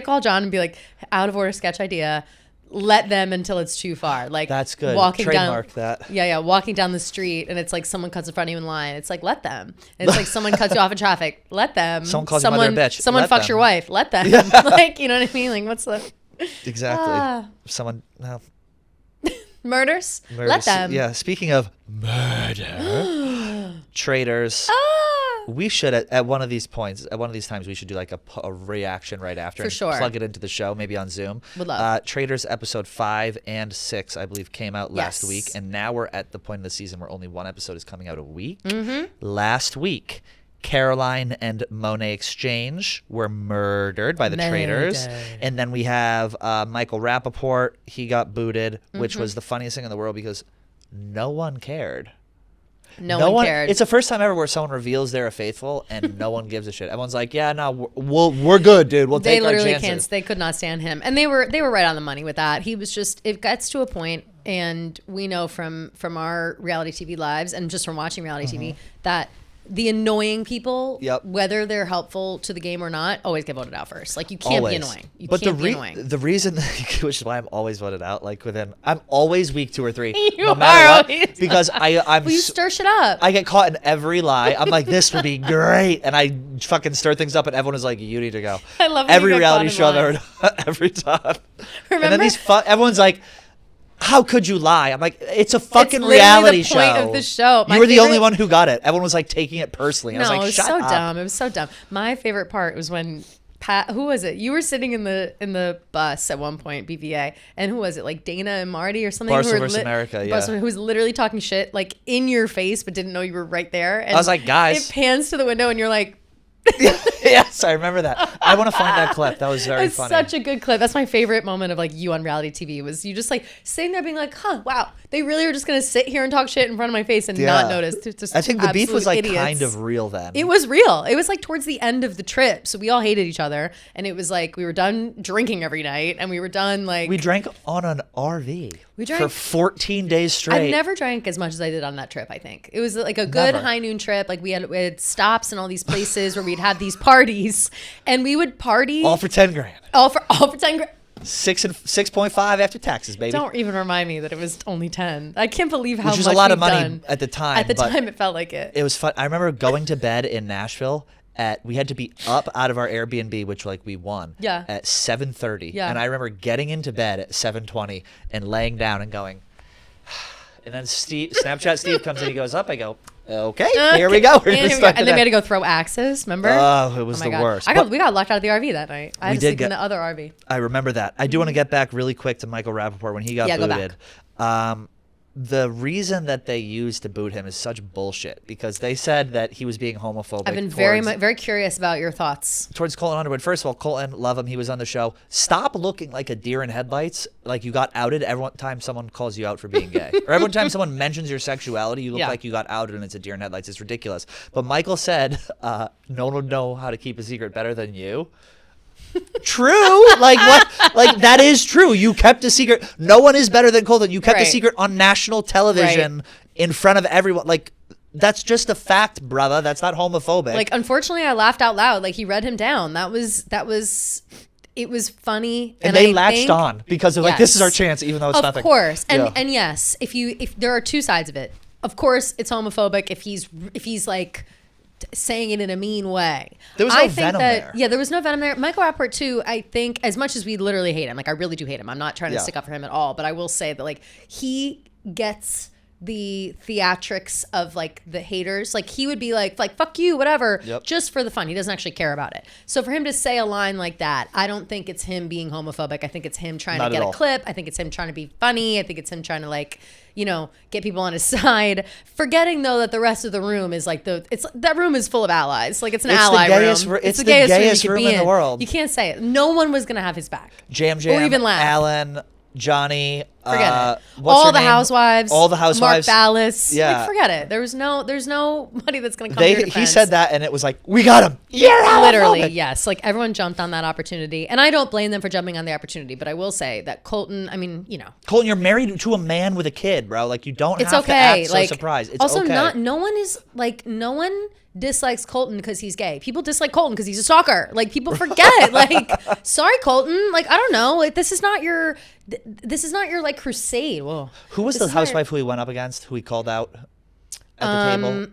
call John and be like, out of order sketch idea? Let them until it's too far. Like, That's good. Walking Trademark down, that. Yeah, walking down the street and it's like someone cuts in front of you in line. It's like, let them. And it's like someone cuts you off in traffic. Let them. Someone calls your mother a bitch. Someone Let fucks them. your wife. Let them. Like, you know what I mean? Like, what's the Exactly. Ah. Someone no. Murders. Let them. Yeah. Speaking of murder, Traitors. We should at one of these points, at one of these times, we should do like a reaction right after. For sure. Plug it into the show, maybe on Zoom. Would love. Traitors episode 5 and 6, I believe, came out last week, and now we're at the point of the season where only one episode is coming out a week. Last week, Caroline and Monet Exchange were murdered by the Traitors. And then we have Michael Rappaport. He got booted, which was the funniest thing in the world because no one cared. No one cared. It's the first time ever where someone reveals they're a faithful and no one gives a shit. Everyone's like, yeah, no, we're good, dude. We'll take our chances. They literally can't. They could not stand him. And they were right on the money with that. He was just, it gets to a point, and we know from our reality TV lives and just from watching reality TV that the annoying people, whether they're helpful to the game or not, always get voted out first. Like, you can't be annoying. You can't be annoying. The reason, which is why I'm always voted out, like I'm always week 2 or 3, you no matter what, because I'm. Well, you stir shit up. I get caught in every lie. I'm like, this would be great, and I fucking stir things up, and everyone is like, you need to go. I love every reality show I've ever done, every time. Remember? And then everyone's like, how could you lie? I'm like, it's a fucking reality show. It's literally the point of the show. You were the only one who got it. Everyone was like taking it personally. I was like, shut up. It was so dumb. It was so dumb. My favorite part was when who was it? You were sitting in the bus at one point, BVA, and who was it? Like Dana and Marty or something? Barstool vs. America, yeah. Barstool, who was literally talking shit like in your face, but didn't know you were right there. And I was like, guys. It pans to the window, and you're like. Yes, I remember that. I want to find that clip. That was very funny. It's such a good clip. That's my favorite moment of like you on reality TV was you just like sitting there being like, huh, wow, they really are just gonna sit here and talk shit in front of my face and not notice. Just I think the beef was like idiots. kind of real then. It was real. It was like towards the end of the trip, so we all hated each other, and it was like we were done drinking every night, and we were done like we drank on an RV. We drank for 14 days straight. I've never drank as much as I did on that trip. I think it was like a good high noon trip. Like we had stops in all these places where we'd have these parties, and we would party all for 10 grand. All for 10 grand. 6.5 after taxes, baby. Don't even remind me that it was only 10. I can't believe how much. Which was a lot of money at the time. At the time, it felt like it. It was fun. I remember going to bed in Nashville. We had to be up out of our Airbnb, which like we won. Yeah. At 7:30. Yeah. And I remember getting into bed at 7:20 and laying down and going. And then Snapchat Steve comes in. He goes up. I go. Okay, here we go. And then we had to go throw axes. Remember? Oh, it was the worst. We got locked out of the RV that night. I had to sleep in the other RV. I remember that. I do want to get back really quick to Michael Rappaport when he got booted. Go back. The reason that they used to boot him is such bullshit because they said that he was being homophobic. I've been very curious about your thoughts. Towards Colton Underwood. First of all, Colton, love him. He was on the show. Stop looking like a deer in headlights. Like you got outed every time someone calls you out for being gay. Or every time someone mentions your sexuality, you look like you got outed and it's a deer in headlights. It's ridiculous. But Michael said, no one would know how to keep a secret better than you. True. Like what? Like that is true. You kept a secret. No one is better than Colton. You kept a secret on national television in front of everyone. Like that's just a fact, brother. That's not homophobic. Like unfortunately, I laughed out loud. Like he read him down. It was funny, and they latched on because they're like, this is our chance, even though it's nothing. Of course, and yes, if there are two sides of it. Of course, it's homophobic if he's like. Saying it in a mean way. There was no venom there. Yeah, there was no venom there. Michael Rappaport too, I think, as much as we literally hate him, like I really do hate him. I'm not trying to stick up for him at all, but I will say that like he gets the theatrics of like the haters. Like he would be like fuck you, whatever, just for the fun. He doesn't actually care about it. So for him to say a line like that, I don't think it's him being homophobic. I think it's him trying to get a clip. I think it's him trying to be funny. I think it's him trying to like, you know, get people on his side. Forgetting though that the rest of the room is like that room is full of allies. Like it's an ally room. It's the gayest room in the world. You can't say it. No one was gonna have his back. Jam, or even laugh. Alan, Johnny, forget it. All the housewives, Mark Ballas. Like, forget it. There's nobody that's gonna come to your defense. He said that, and it was like, we got him. Literally, yes. Like everyone jumped on that opportunity, and I don't blame them for jumping on the opportunity. But I will say that Colton. I mean, you know, Colton, you're married to a man with a kid, bro. Like you don't have to act so surprised. It's also okay. No one dislikes Colton because he's gay. People dislike Colton because he's a stalker. Like people forget. Like, sorry, Colton. Like I don't know. Like this is not your like crusade. Whoa. Who was the housewife who he went up against? Who he called out at the table?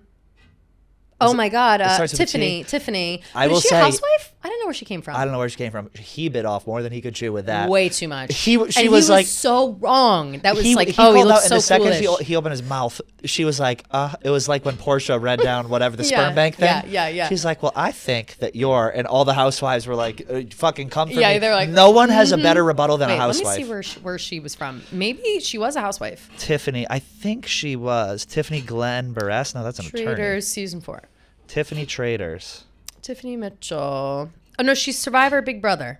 Oh my God, Tiffany. I will say, housewife? I don't know where she came from. I don't know where she came from. He bit off more than he could chew with that. Way too much. She was like so wrong. That was he like, called he out looks in so the second foolish. he opened his mouth. She was like, it was like when Portia read down whatever the sperm bank thing. Yeah. She's like, well, I think that and all the housewives were like, fucking come for me. Yeah, they're like, no one has a better rebuttal than a housewife. Let me see where she was from. Maybe she was a housewife. Tiffany, I think she was. Tiffany Glenn Burress. No, that's an attorney. Traitors season 4. Tiffany Traitors. Tiffany Mitchell. Oh, no, she's Survivor Big Brother.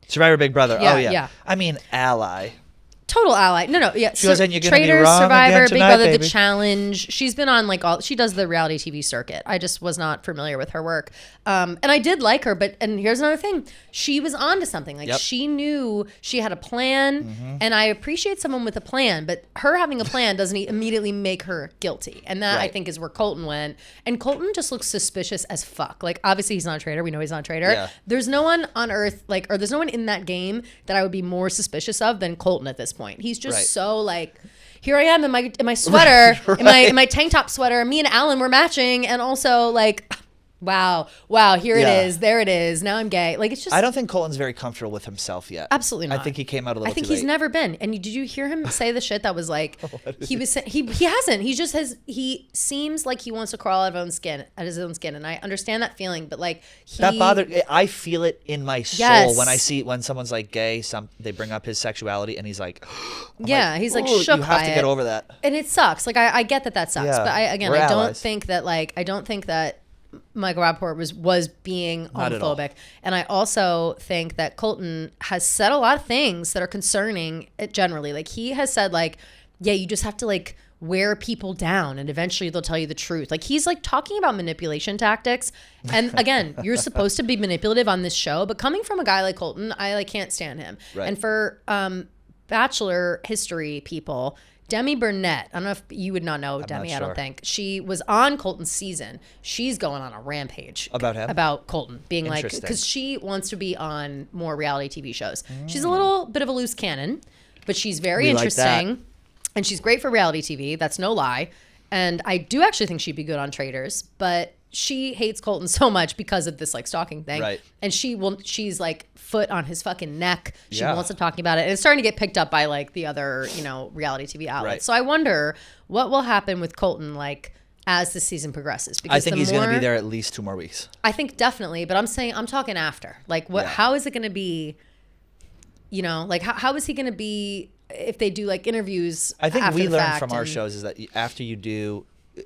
Survivor Big Brother. Yeah, oh, yeah. yeah. I mean, ally. Total ally. No, yeah. She goes, and you're gonna Traitors, be wrong Survivor, again Big tonight, Brother, baby. The Challenge. She's been on she does the reality TV circuit. I just was not familiar with her work. And I did like her, and here's another thing. She was on to something. Like she knew she had a plan, and I appreciate someone with a plan, but her having a plan doesn't immediately make her guilty. And that I think is where Colton went. And Colton just looks suspicious as fuck. Like obviously he's not a traitor. We know he's not a traitor. Yeah. There's no one on earth or there's no one in that game that I would be more suspicious of than Colton at this point. He's just so like, here I am in my sweater, in my tank top sweater. Me and Alan were matching, and also like, wow, here it is, there it is. Now I'm gay. Like it's just. I don't think Colton's very comfortable with himself yet. Absolutely not. I think he came out a little. I think too he's late. never been. And did you hear him say the shit that was like he was? He hasn't. He just has. He seems like he wants to crawl out of his own skin, and I understand that feeling. But like that bothered. I feel it in my soul when I see when someone's like gay. They bring up his sexuality, and he's like, he's like shook. You have to get over that, and it sucks. Like I get that sucks, but I don't think that Michael Rappaport was being homophobic. And I also think that Colton has said a lot of things that are concerning generally. Like he has said like, yeah, you just have to like wear people down and eventually they'll tell you the truth. Like he's like talking about manipulation tactics. And again, you're supposed to be manipulative on this show, but coming from a guy like Colton, I like can't stand him. Right. And for Bachelor history people, Demi Burnett, I don't know if you would not know Demi, I don't think. She was on Colton's season. She's going on a rampage. About him? About Colton. Being like, because she wants to be on more reality TV shows. She's a little bit of a loose cannon, but she's very interesting. Like and she's great for reality TV. That's no lie. And I do actually think she'd be good on Traitors, but she hates Colton so much because of this like stalking thing. Right. And she's like foot on his fucking neck. She wants to talk about it. And it's starting to get picked up by like the other, reality TV outlets. Right. So I wonder what will happen with Colton like as the season progresses. Because I think he's going to be there at least 2 more weeks. I think definitely, but I'm talking after. Like how is it going to be, like how is he going to be if they do like interviews? I think we learned from our shows is that after you do,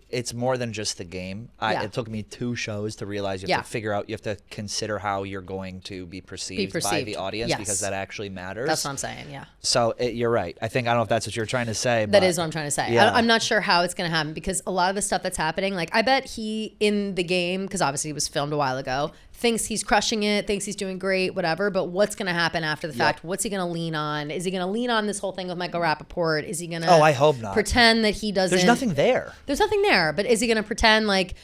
it's more than just the game. It took me 2 shows to realize you have to figure out, you have to consider how you're going to be perceived by the audience because that actually matters. That's what I'm saying, yeah. So you're right. I don't know if that's what you're trying to say. That is what I'm trying to say. Yeah. I'm not sure how it's going to happen because a lot of the stuff that's happening, like I bet he in the game, because obviously it was filmed a while ago, thinks he's crushing it, thinks he's doing great, whatever. But what's going to happen after the fact? What's he going to lean on? Is he going to lean on this whole thing with Michael Rappaport? Is he going to? Oh, I hope not. Pretend that he doesn't. There's nothing there. There's nothing there. But is he going to pretend like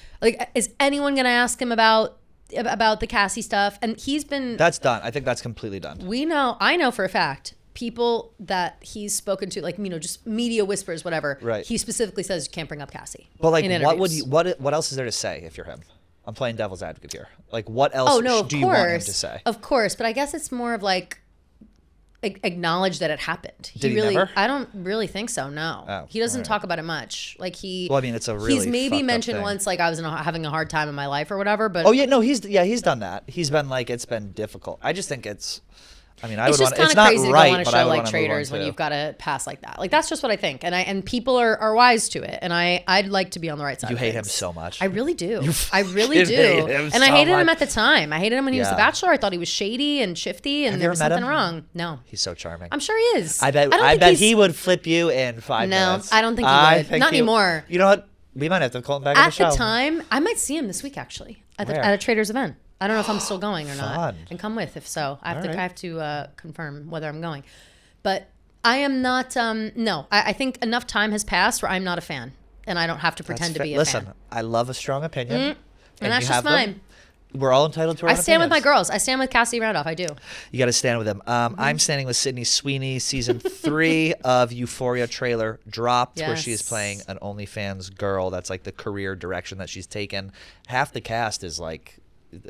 is anyone going to ask him about the Cassie stuff? And he's been. That's done. I think that's completely done. I know for a fact. People that he's spoken to, like just media whispers, whatever. Right. He specifically says you can't bring up Cassie. But like, what else is there to say if you're him? I'm playing devil's advocate here. Like, what else do you want him to say? Of course, but I guess it's more of like acknowledge that it happened. Did he never? I don't really think so. No, he doesn't talk about it much. Like Well, I mean, it's a really. He's maybe mentioned once, like I was having a hard time in my life or whatever. But he's done that. He's been like it's been difficult. I just think it's. I mean, it's just kind of crazy to go on a show like Traitors when you've got to pass like that. Like that's just what I think, and people are wise to it, and I'd like to be on the right side. You hate him so much. I really do. I really do. And I hated him at the time. I hated him when he was the Bachelor. I thought he was shady and shifty, and there was something wrong. No, he's so charming. I'm sure he is. I bet he would flip you in 5 minutes. No, I don't think he would. Not anymore. You know what? We might have to call him back on the show. At the time, I might see him this week actually at a Traitors event. I don't know if I'm still going or not. And come with if so. I have to confirm whether I'm going. But I am not, no. I think enough time has passed where I'm not a fan. And I don't have to pretend to be a fan. Listen, I love a strong opinion. And that's just mine. We're all entitled to our own I stand with my girls. I stand with Cassie Randolph. I do. You got to stand with them. I'm standing with Sydney Sweeney. Season 3 of Euphoria trailer dropped where she is playing an OnlyFans girl. That's like the career direction that she's taken. Half the cast is like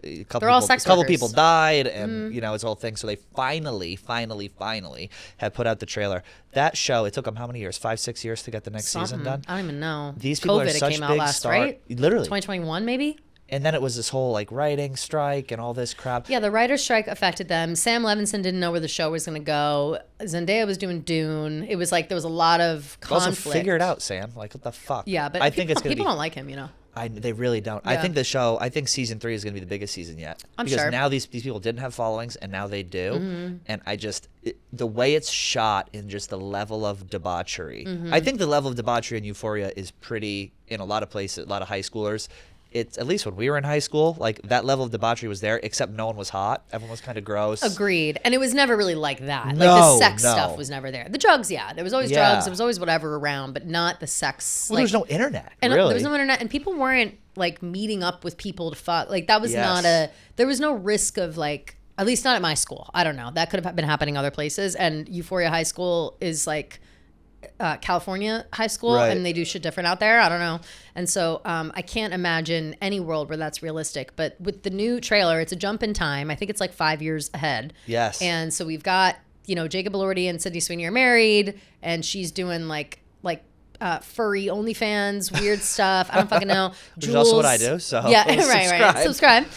a couple people died, and it's a whole thing. So they finally have put out the trailer. That show, it took them how many years? 5-6 years to get the next season done. I don't even know. These people COVID, are such it came big out last, stars. right? Literally 2021 maybe. And then it was this whole like writing strike and all this crap. Yeah, the writer's strike affected them. Sam Levinson didn't know where the show was going to go. Zendaya was doing Dune. It was like there was a lot of conflict. Also, figure it out, Sam. Like, what the fuck? Yeah, but I think it's people don't like him, they really don't. Yeah. I think season 3 is going to be the biggest season yet. I'm because sure. now these people didn't have followings, and now they do. And the way it's shot in just the level of debauchery. I think the level of debauchery in Euphoria is pretty, in a lot of places, a lot of high schoolers. It's at least when we were in high school, like that level of debauchery was there, except no one was hot. Everyone was kind of gross. Agreed. And it was never really like that. Like No, the sex no. stuff was never there. The drugs, yeah. There was always drugs. There was always whatever around, but not the sex. Well, there was no internet, and really. There was no internet, and people weren't like meeting up with people to fuck. Like that was Yes. there was no risk of like, at least not at my school. I don't know. That could have been happening other places. And Euphoria High School is like California high school, Right. and they do shit different out there. I don't know. And so I can't imagine any world where that's realistic. But with the new trailer, it's a jump in time. I think it's like 5 years ahead. Yes. And so we've got, Jacob Elordi and Sydney Sweeney are married, and she's doing like furry OnlyFans, weird stuff. I don't fucking know. Which is also what I do. So yeah, right. Subscribe.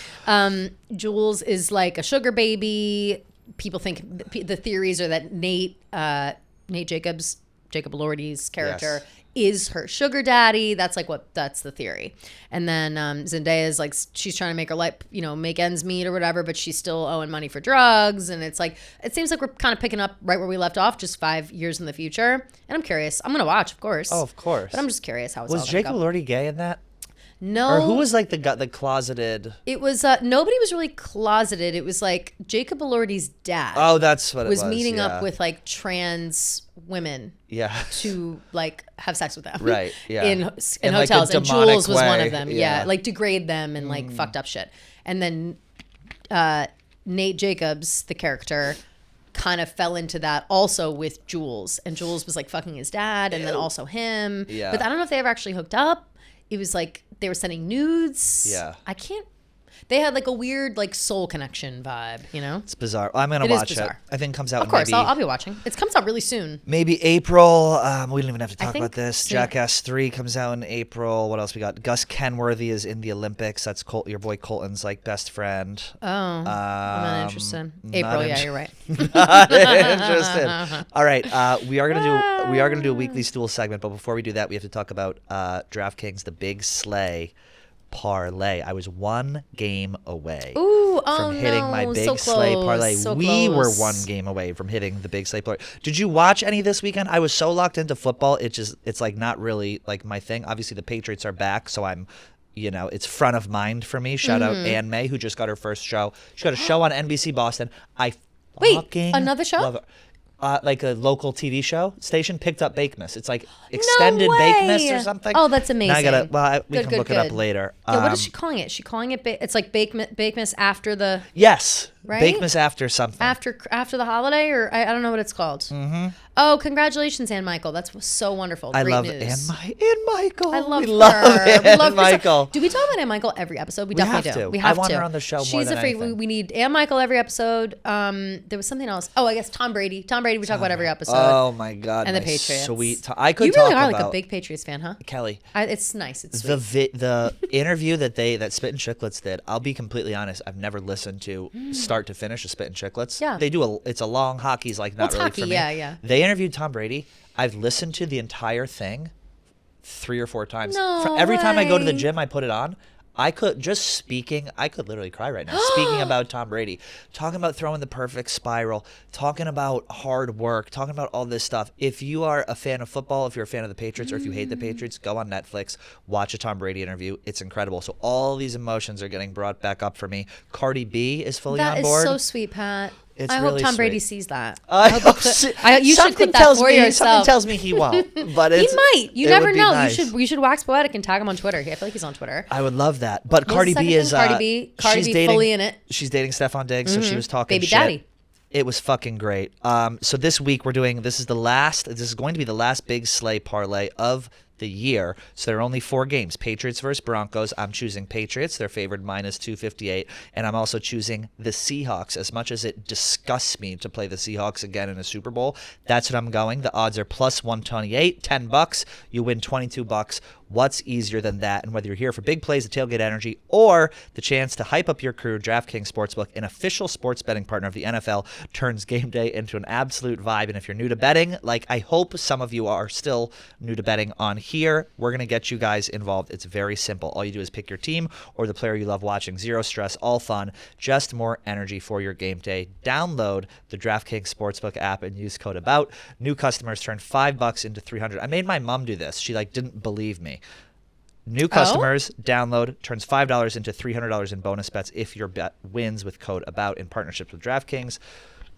Jules is like a sugar baby. People think the theories are that Nate Jacob Elordi's character is her sugar daddy. That's the theory. And then Zendaya is like, she's trying to make her life, make ends meet or whatever, but she's still owing money for drugs. And it's like, it seems like we're kind of picking up right where we left off, just 5 years in the future. And I'm curious. I'm going to watch, of course. Oh, of course. But I'm just curious how it's was all going to Jacob go. Elordi gay in that? No. Or who was like the closeted? It was nobody was really closeted. It was like Jacob Elordi's dad. Oh, that's what it was. Meeting up with like trans women. Yeah. To like have sex with them. Right. Yeah. In like, hotels, and Jules was one way. of them. Yeah. Like degrade them and like fucked up shit. And then Nate Jacobs, the character, kind of fell into that also with Jules, and Jules was like fucking his dad, and then also him. Yeah. But I don't know if they ever actually hooked up. It was like they were sending nudes. Yeah. They had like a weird like soul connection vibe, It's bizarre. I'm gonna watch it. I think it comes out. Of course, maybe, I'll be watching. It comes out really soon. Maybe April. We don't even have to talk about this. soon. Jackass 3 comes out in April. What else we got? Gus Kenworthy is in the Olympics. That's your boy Colton's like best friend. Oh, I'm not interested. April, yeah, you're right. Not interested. All right, we are gonna do a weekly stool segment, but before we do that, we have to talk about DraftKings, the big slay parlay. I was one game away from hitting my big slay parlay. We were one game away from hitting the big slay parlay. Did you watch any this weekend? I was so locked into football. It's like not really like my thing. Obviously the Patriots are back, so I'm it's front of mind for me. Shout out Ann May, who just got her first show. She got a show on NBC Boston. Another show? Love her. Like a local TV show station picked up Bakemas. It's like extended Bakemas or something. Oh, that's amazing. Now we can look it up later. Yeah, what is she calling it? She calling it it's like Bakemas after the yes, right? Bakemas after something after the holiday, or I don't know what it's called. Mm-hmm. Oh, congratulations, Ann Michael. That's so wonderful. I Great love news. Ann Michael. I love we her. love her Ann Michael. Do we talk about Ann Michael every episode? We definitely have do. to. We have I want to. her on the show more She's than a freak. anything. We need Ann Michael every episode. There was something else. Oh, I guess Tom Brady. Tom Brady we talk about every episode. Oh my God. And the my Patriots. Sweet. I could you talk really are about like a big Patriots fan, huh? Kelly. It's nice. It's sweet. The interview that Spit and Chicklets did. I'll be completely honest. I've never listened to start to finish a Spit and Chicklets. Yeah. They do it's a long hockey's like not it's really hockey, for me. Yeah. They interviewed Tom Brady. I've listened to the entire thing 3 or 4 times. No Every time I go to the way. gym, I put it on. I could literally cry right now. Speaking about Tom Brady, talking about throwing the perfect spiral, talking about hard work, talking about all this stuff. If you are a fan of football, if you're a fan of the Patriots, or if you hate the Patriots, go on Netflix, watch a Tom Brady interview. It's incredible. So all these emotions are getting brought back up for me. Cardi B is fully on board. That is so sweet, Pat. It's I really hope Tom Brady sweet. sees that. You should clip that for yourself. Something tells me he won't, but he might. You never know. Nice. You should wax poetic and tag him on Twitter. I feel like he's on Twitter. I would love that. But Cardi B is Cardi B fully in it. She's dating Stefon Diggs, so she was talking Baby shit. daddy. It was fucking great. So this week we're doing. This is going to be the last big slay parlay of the year. So there are only 4 games. Patriots versus Broncos. I'm choosing Patriots. They're favored minus 258. And I'm also choosing the Seahawks. As much as it disgusts me to play the Seahawks again in a Super Bowl, that's what I'm going. The odds are plus 128, $10. You win $22. What's easier than that? And whether you're here for big plays, the tailgate energy, or the chance to hype up your crew, DraftKings Sportsbook, an official sports betting partner of the NFL, turns game day into an absolute vibe. And if you're new to betting, like I hope some of you are still new to betting on here, we're going to get you guys involved. It's very simple. All you do is pick your team or the player you love watching. Zero stress, all fun, just more energy for your game day. Download the DraftKings Sportsbook app and use code ABOUT. New customers turn $5 into $300. I made my mom do this. She didn't believe me. New customers download, turns $5 into $300 in bonus bets if your bet wins with code ABOUT in partnership with DraftKings.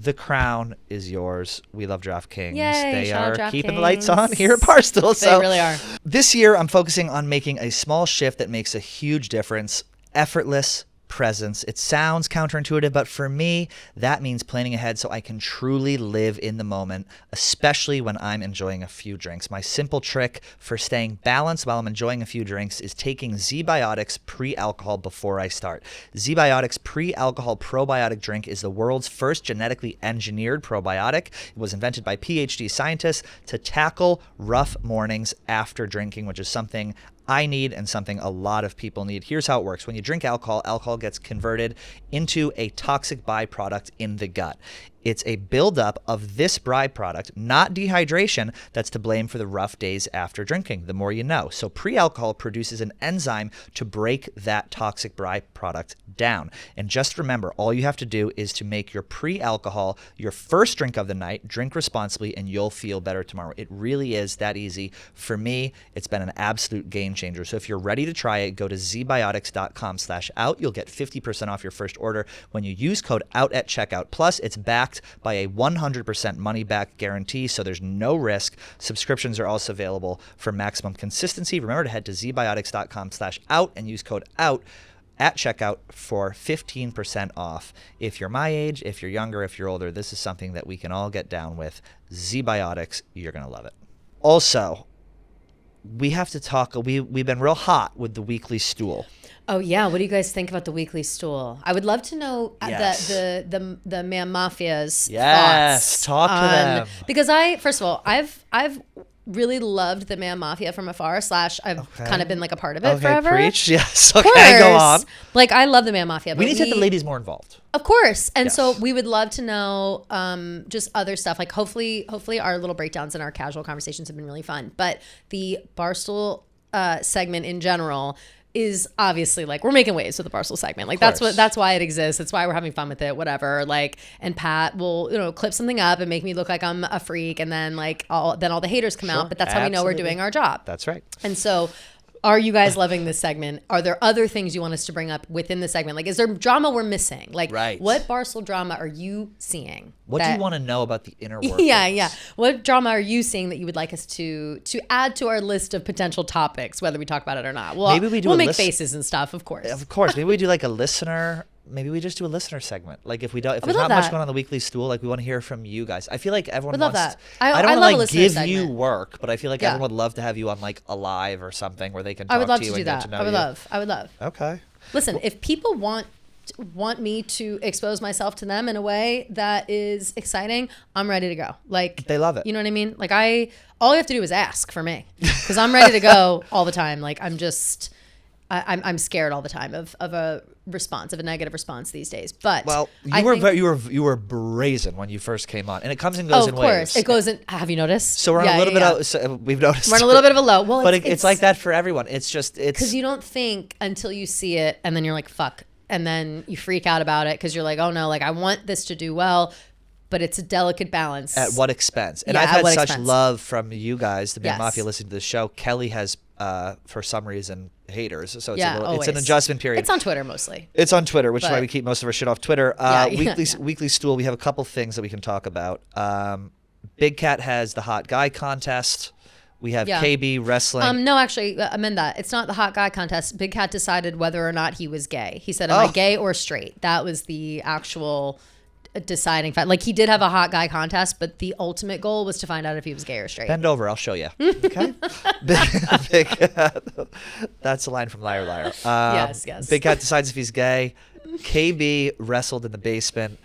The crown is yours. We love DraftKings. Yay, they are DraftKings. keeping the lights on here at Barstool. They really are. This year, I'm focusing on making a small shift that makes a huge difference. Effortless presence. It sounds counterintuitive, but for me, that means planning ahead so I can truly live in the moment, especially when I'm enjoying a few drinks. My simple trick for staying balanced while I'm enjoying a few drinks is taking Zbiotics pre-alcohol before I start. Zbiotics pre-alcohol probiotic drink is the world's first genetically engineered probiotic. It was invented by PhD scientists to tackle rough mornings after drinking, which is something I need and something a lot of people need. Here's how it works. When you drink alcohol, alcohol gets converted into a toxic byproduct in the gut. It's a buildup of this byproduct, not dehydration, that's to blame for the rough days after drinking. The more you know. So pre-alcohol produces an enzyme to break that toxic byproduct down. And just remember, all you have to do is to make your pre-alcohol your first drink of the night, drink responsibly, and you'll feel better tomorrow. It really is that easy. For me, it's been an absolute game changer. So if you're ready to try it, go to zbiotics.com/out. You'll get 50% off your first order when you use code OUT at checkout. Plus, it's backed by a 100% money-back guarantee, so there's no risk. Subscriptions are also available for maximum consistency. Remember to head to zbiotics.com/out and use code OUT at checkout for 15% off. If you're my age, if you're younger, if you're older, this is something that we can all get down with. Zbiotics, you're going to love it. Also, we have to talk, we've been real hot with the weekly stool. Oh yeah, what do you guys think about the weekly stool? I would love to know Yes. the Man Mafia's Yes, thoughts talk to on, them. because first of all, I've really loved the Man Mafia from afar. / I've kind of been like a part of it forever. Preach. Yes. Of Okay, go course. on. Like I love the Man Mafia. But We need to get the ladies more involved. Of course. And Yes. so we would love to know just other stuff. Like hopefully our little breakdowns and our casual conversations have been really fun. But the Barstool segment in general is obviously like we're making waves with the Barstool segment. Like that's why it exists. That's why we're having fun with it, whatever. Like, and Pat will, clip something up and make me look like I'm a freak. And then all the haters come out, but that's how we know we're doing our job. That's right. And so are you guys loving this segment? Are there other things you want us to bring up within the segment? Like, is there drama we're missing? Like, what Barstool drama are you seeing? What do you want to know about the inner workings? Yeah. What drama are you seeing that you would like us to add to our list of potential topics, whether we talk about it or not? Well, maybe we'll make faces and stuff, of course. Of course. Maybe we do like a listener. Maybe we just do a listener segment. Like if there's not much going on the weekly stool, like we want to hear from you guys. I feel like everyone wants. That. I don't want to like give segment. you work, but I feel like everyone would love to have you on like a live or something where they can talk to you and get to know you. I would love. Okay. Listen, if people want me to expose myself to them in a way that is exciting, I'm ready to go. Like they love it. You know what I mean? Like all you have to do is ask for me because I'm ready to go all the time. Like I'm scared all the time of a negative response these days. But you were brazen when you first came on, and it comes and goes in waves. Of course, it goes in. Have you noticed? So we're on a little bit. We've noticed we're on a little bit of a low. Well, but it's like that for everyone. It's because you don't think until you see it, and then you're like, "Fuck," and then you freak out about it because you're like, "Oh no!" Like I want this to do well. But it's a delicate balance. At what expense? And I've had such love from you guys, the Man Mafia, listening to the show. Kelly has, for some reason, haters. So it's an adjustment period. It's on Twitter mostly. It's on Twitter, which is why we keep most of our shit off Twitter. Weekly Stool, we have a couple things that we can talk about. Big Cat has the Hot Guy contest. We have KB wrestling. No, actually, amend that. It's not the Hot Guy contest. Big Cat decided whether or not he was gay. He said, am I gay or straight? That was the actual a deciding factor. Like he did have a hot guy contest, but the ultimate goal was to find out if he was gay or straight. Bend over, I'll show you. Okay. That's a line from Liar Liar. Yes. Big Cat decides if he's gay. KB wrestled in the basement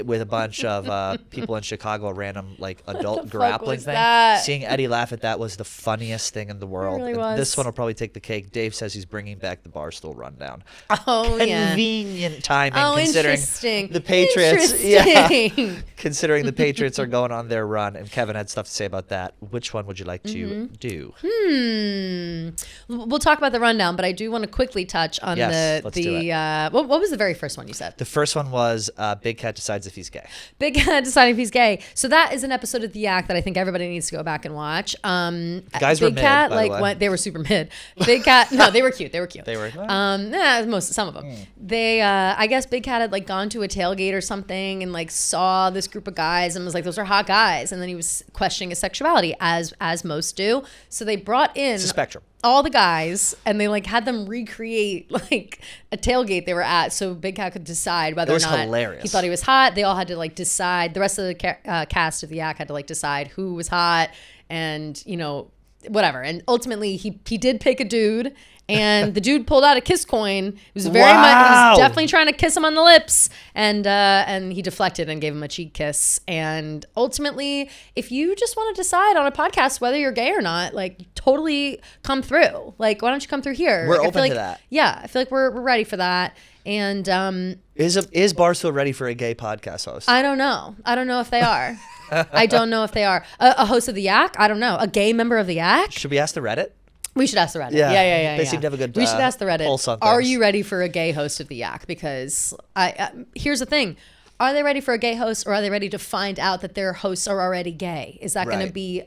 with a bunch of people in Chicago, a random like adult grappling thing. That? Seeing Eddie laugh at that was the funniest thing in the world. Really And was. this one will probably take the cake. Dave says he's bringing back the Barstool rundown. Oh, Convenient timing, Oh, considering interesting. the Patriots. Interesting. Yeah, considering the Patriots are going on their run, and Kevin had stuff to say about that. Which one would you like to do? We'll talk about the rundown, but I do want to quickly touch on Let's do it. what was the very first one you said? The first one was Big Cat decides if he's gay. Big Cat deciding if he's gay. So that is an episode of The Yak that I think everybody needs to go back and watch. Guys Big were mid, Cat, by the way. they were super mid. Big Cat, no, they were cute. They were cute. They were. Some of them. They, I guess Big Cat had like gone to a tailgate or something and like saw this group of guys and was like, those are hot guys. And then he was questioning his sexuality as most do. So they brought in It's a spectrum. all the guys and they like had them recreate like a tailgate they were at so Big Cat could decide whether or not hilarious. he thought he was hot. They all had to like decide. The rest of the cast of the Yak had to like decide who was hot and whatever. And ultimately he did pick a dude and the dude pulled out a kiss coin. He was he was definitely trying to kiss him on the lips and he deflected and gave him a cheek kiss. And ultimately, if you just want to decide on a podcast whether you're gay or not, like totally come through. Like, why don't you come through here? We're like, open to that. Yeah, I feel like we're ready for that. And Is Barstool ready for a gay podcast host? I don't know if they are. I don't know if they are. A host of the Yak? I don't know. A gay member of the Yak? Should we ask the Reddit? We should ask the Reddit. Yeah. They seem to have a good We should ask the Reddit. pulse on Are things. you ready for a gay host of the Yak? Because here's the thing. Are they ready for a gay host, or are they ready to find out that their hosts are already gay? Is that going to be is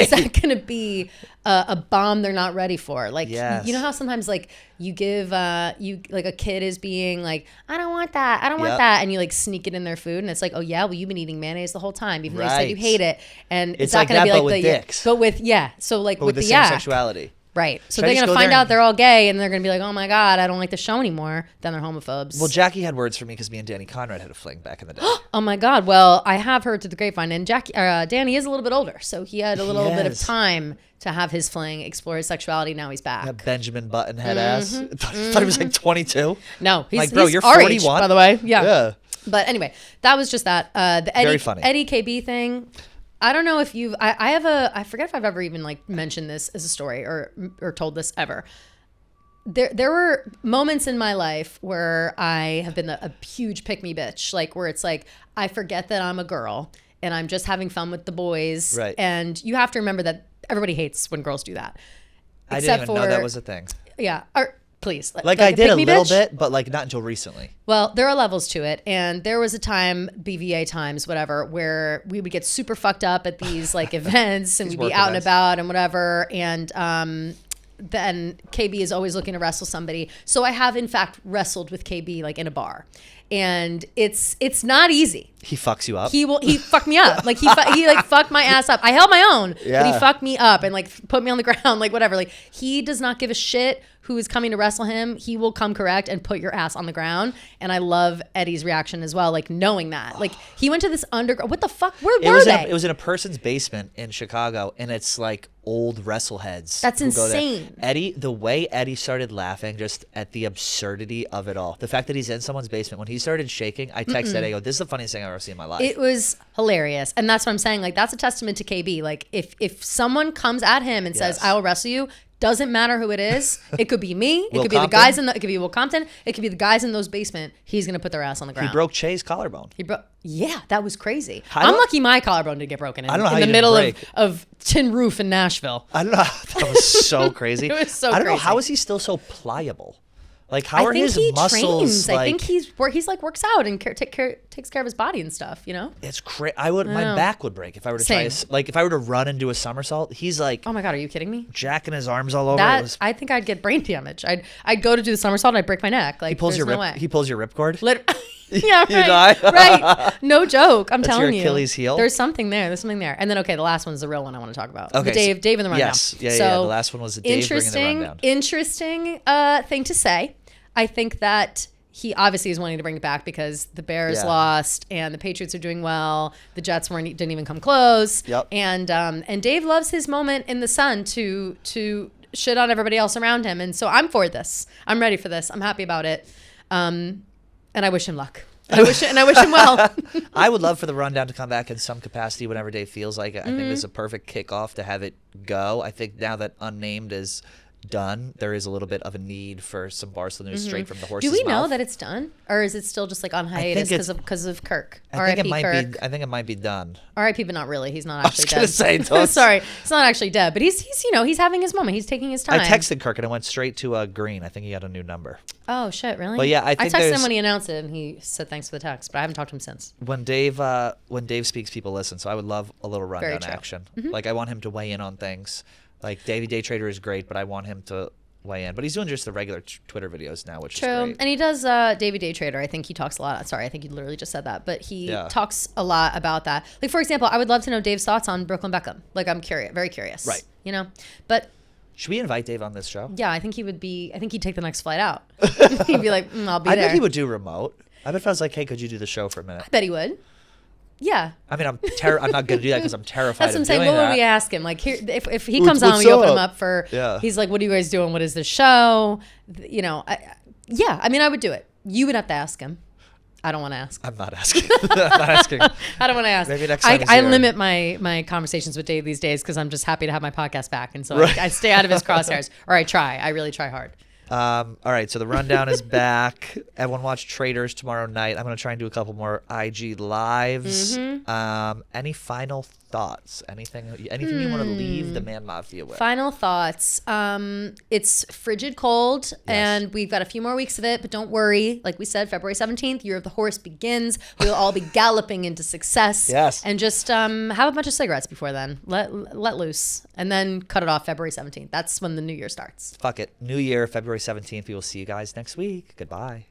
that going to be a bomb they're not ready for? Like, Yes. you know how sometimes like you give you like a kid is being like, I don't want that, I don't want that, and you like sneak it in their food, and it's like, oh yeah, well you've been eating mayonnaise the whole time, even though you said you hate it, and It's not like going to that, be but like with the dicks. but with so like But with the the same Yak. sexuality. Right. So Should I they're just going to go find there out they're all gay and they're going to be like, oh my God, I don't like the show anymore. Then they're homophobes. Well, Jackie had words for me because me and Danny Conrad had a fling back in the day. Oh my God. Well, I have heard through the grapevine, and Danny is a little bit older. So he had a little bit of time to have his fling, explore his sexuality. Now he's back. That Benjamin Button head ass. I thought he was like 22. No, he's like, bro, he's you're our 41. age, by the way. Yeah. Yeah. But anyway, that was just that. The Very funny. Eddie KB thing. I don't know if you've, I forget if I've ever even like mentioned this as a story or told this ever. There were moments in my life where I have been a huge pick-me bitch, like where it's like I forget that I'm a girl and I'm just having fun with the boys. Right. And you have to remember that everybody hates when girls do that. I didn't even know that was a thing. Yeah. Or please. Like I did a little bitch. bit, but like not until recently. Well, there are levels to it. And there was a time, BVA times, whatever, where we would get super fucked up at these like events and we'd be out and about and whatever. And then KB is always looking to wrestle somebody. So I have in fact wrestled with KB like in a bar. And it's not easy. He fucks you up. He fucked me up. Like he like fucked my ass up. I held my own, but he fucked me up and like put me on the ground, like whatever. Like he does not give a shit who is coming to wrestle him. He will come correct and put your ass on the ground. And I love Eddie's reaction as well, like knowing that. Like he went to this underground. What the fuck? Where were they? It was in a person's basement in Chicago, and it's like old wrestleheads. That's who go there. insane. Eddie, the way Eddie started laughing just at the absurdity of it all. The fact that he's in someone's basement. When he started shaking, I texted Eddie, I go, this is the funniest thing I've ever seen in my life. It was hilarious. And that's what I'm saying. Like, that's a testament to KB. Like, if someone comes at him and says, I will wrestle you, doesn't matter who it is. It could be me. It could be the guys it could be Will Compton. It could be the guys in those basement. He's going to put their ass on the ground. He broke Che's collarbone. Yeah, that was crazy. I'm lucky my collarbone didn't get broken in the middle of tin roof in Nashville. I don't know. That was so crazy. It was so I don't know. crazy. How is he still so pliable? Like, how are his muscles? Trains. Like, I think he's like works out and takes care of his body and stuff. You know, it's crazy. My back would break if I were to try. If I were to run and do a somersault. He's like, oh my God, are you kidding me? Jacking his arms all over. I think I'd get brain damage. I'd go to do the somersault and I'd break my neck. Like, he pulls your ripcord. Yeah, right. You die. Right. No joke. I'm telling you. Your Achilles heel. There's something there. And then the last one is the real one I want to talk about. Okay. The Dave in the rundown. Yes. Yeah. The last one was the Dave bringing the rundown. Interesting thing to say. I think that he obviously is wanting to bring it back because the Bears lost and the Patriots are doing well. The Jets didn't even come close. Yep. And Dave loves his moment in the sun to shit on everybody else around him. And so I'm for this. I'm ready for this. I'm happy about it. And I wish him luck. I wish him well. I would love for the rundown to come back in some capacity whenever Dave feels like it. I think this is a perfect kickoff to have it go. I think now that Unnamed is done, there is a little bit of a need for some Barstool news straight from the horse's mouth. Do we know that it's done, or is it still just like on hiatus because of Kirk? I think it might be done. R.I.P. But not really. He's not actually dead. I was gonna say, sorry, it's not actually dead, but he's having his moment. He's taking his time. I texted Kirk and it went straight to Green. I think he got a new number. Oh shit, really? But yeah, I texted him when he announced it, and he said thanks for the text, but I haven't talked to him since. When Dave speaks, people listen. So I would love a little rundown action. Like I want him to weigh in on things. Like Davey Day Trader is great, but I want him to weigh in. But he's doing just the regular Twitter videos now, which is great. And he does Davey Day Trader. I think he talks a lot. Sorry, I think you literally just said that. But he talks a lot about that. Like, for example, I would love to know Dave's thoughts on Brooklyn Beckham. Like, I'm curious, very curious. Right. You know? But should we invite Dave on this show? yeah, I think he'd take the next flight out. He'd be like, I'll be there. I bet he would do remote. I bet if I was like, hey, could you do the show for a minute? I bet he would. Yeah. I mean, I'm not going to do that because I'm terrified That's what I'm saying. doing What would we ask him? Like, here, if he comes on, we open him up for. Yeah. He's like, "What are you guys doing? What is the show?" You know. I mean, I would do it. You would have to ask him. I don't want to ask. I'm not asking. I don't want to ask. Maybe next time. I limit my conversations with Dave these days because I'm just happy to have my podcast back, and so I stay out of his crosshairs, or I try. I really try hard. All right, so the rundown is back. Everyone watch Traitors tomorrow night. I'm going to try and do a couple more IG lives. Any final thoughts? Anything you want to leave the Man Mafia with? Final thoughts. It's frigid cold, and we've got a few more weeks of it, but don't worry. Like we said, February 17th, Year of the Horse begins. We'll all be galloping into success. Yes. And just have a bunch of cigarettes before then. Let loose, and then cut it off February 17th. That's when the new year starts. Fuck it. New Year, February 17th. We will see you guys next week. Goodbye.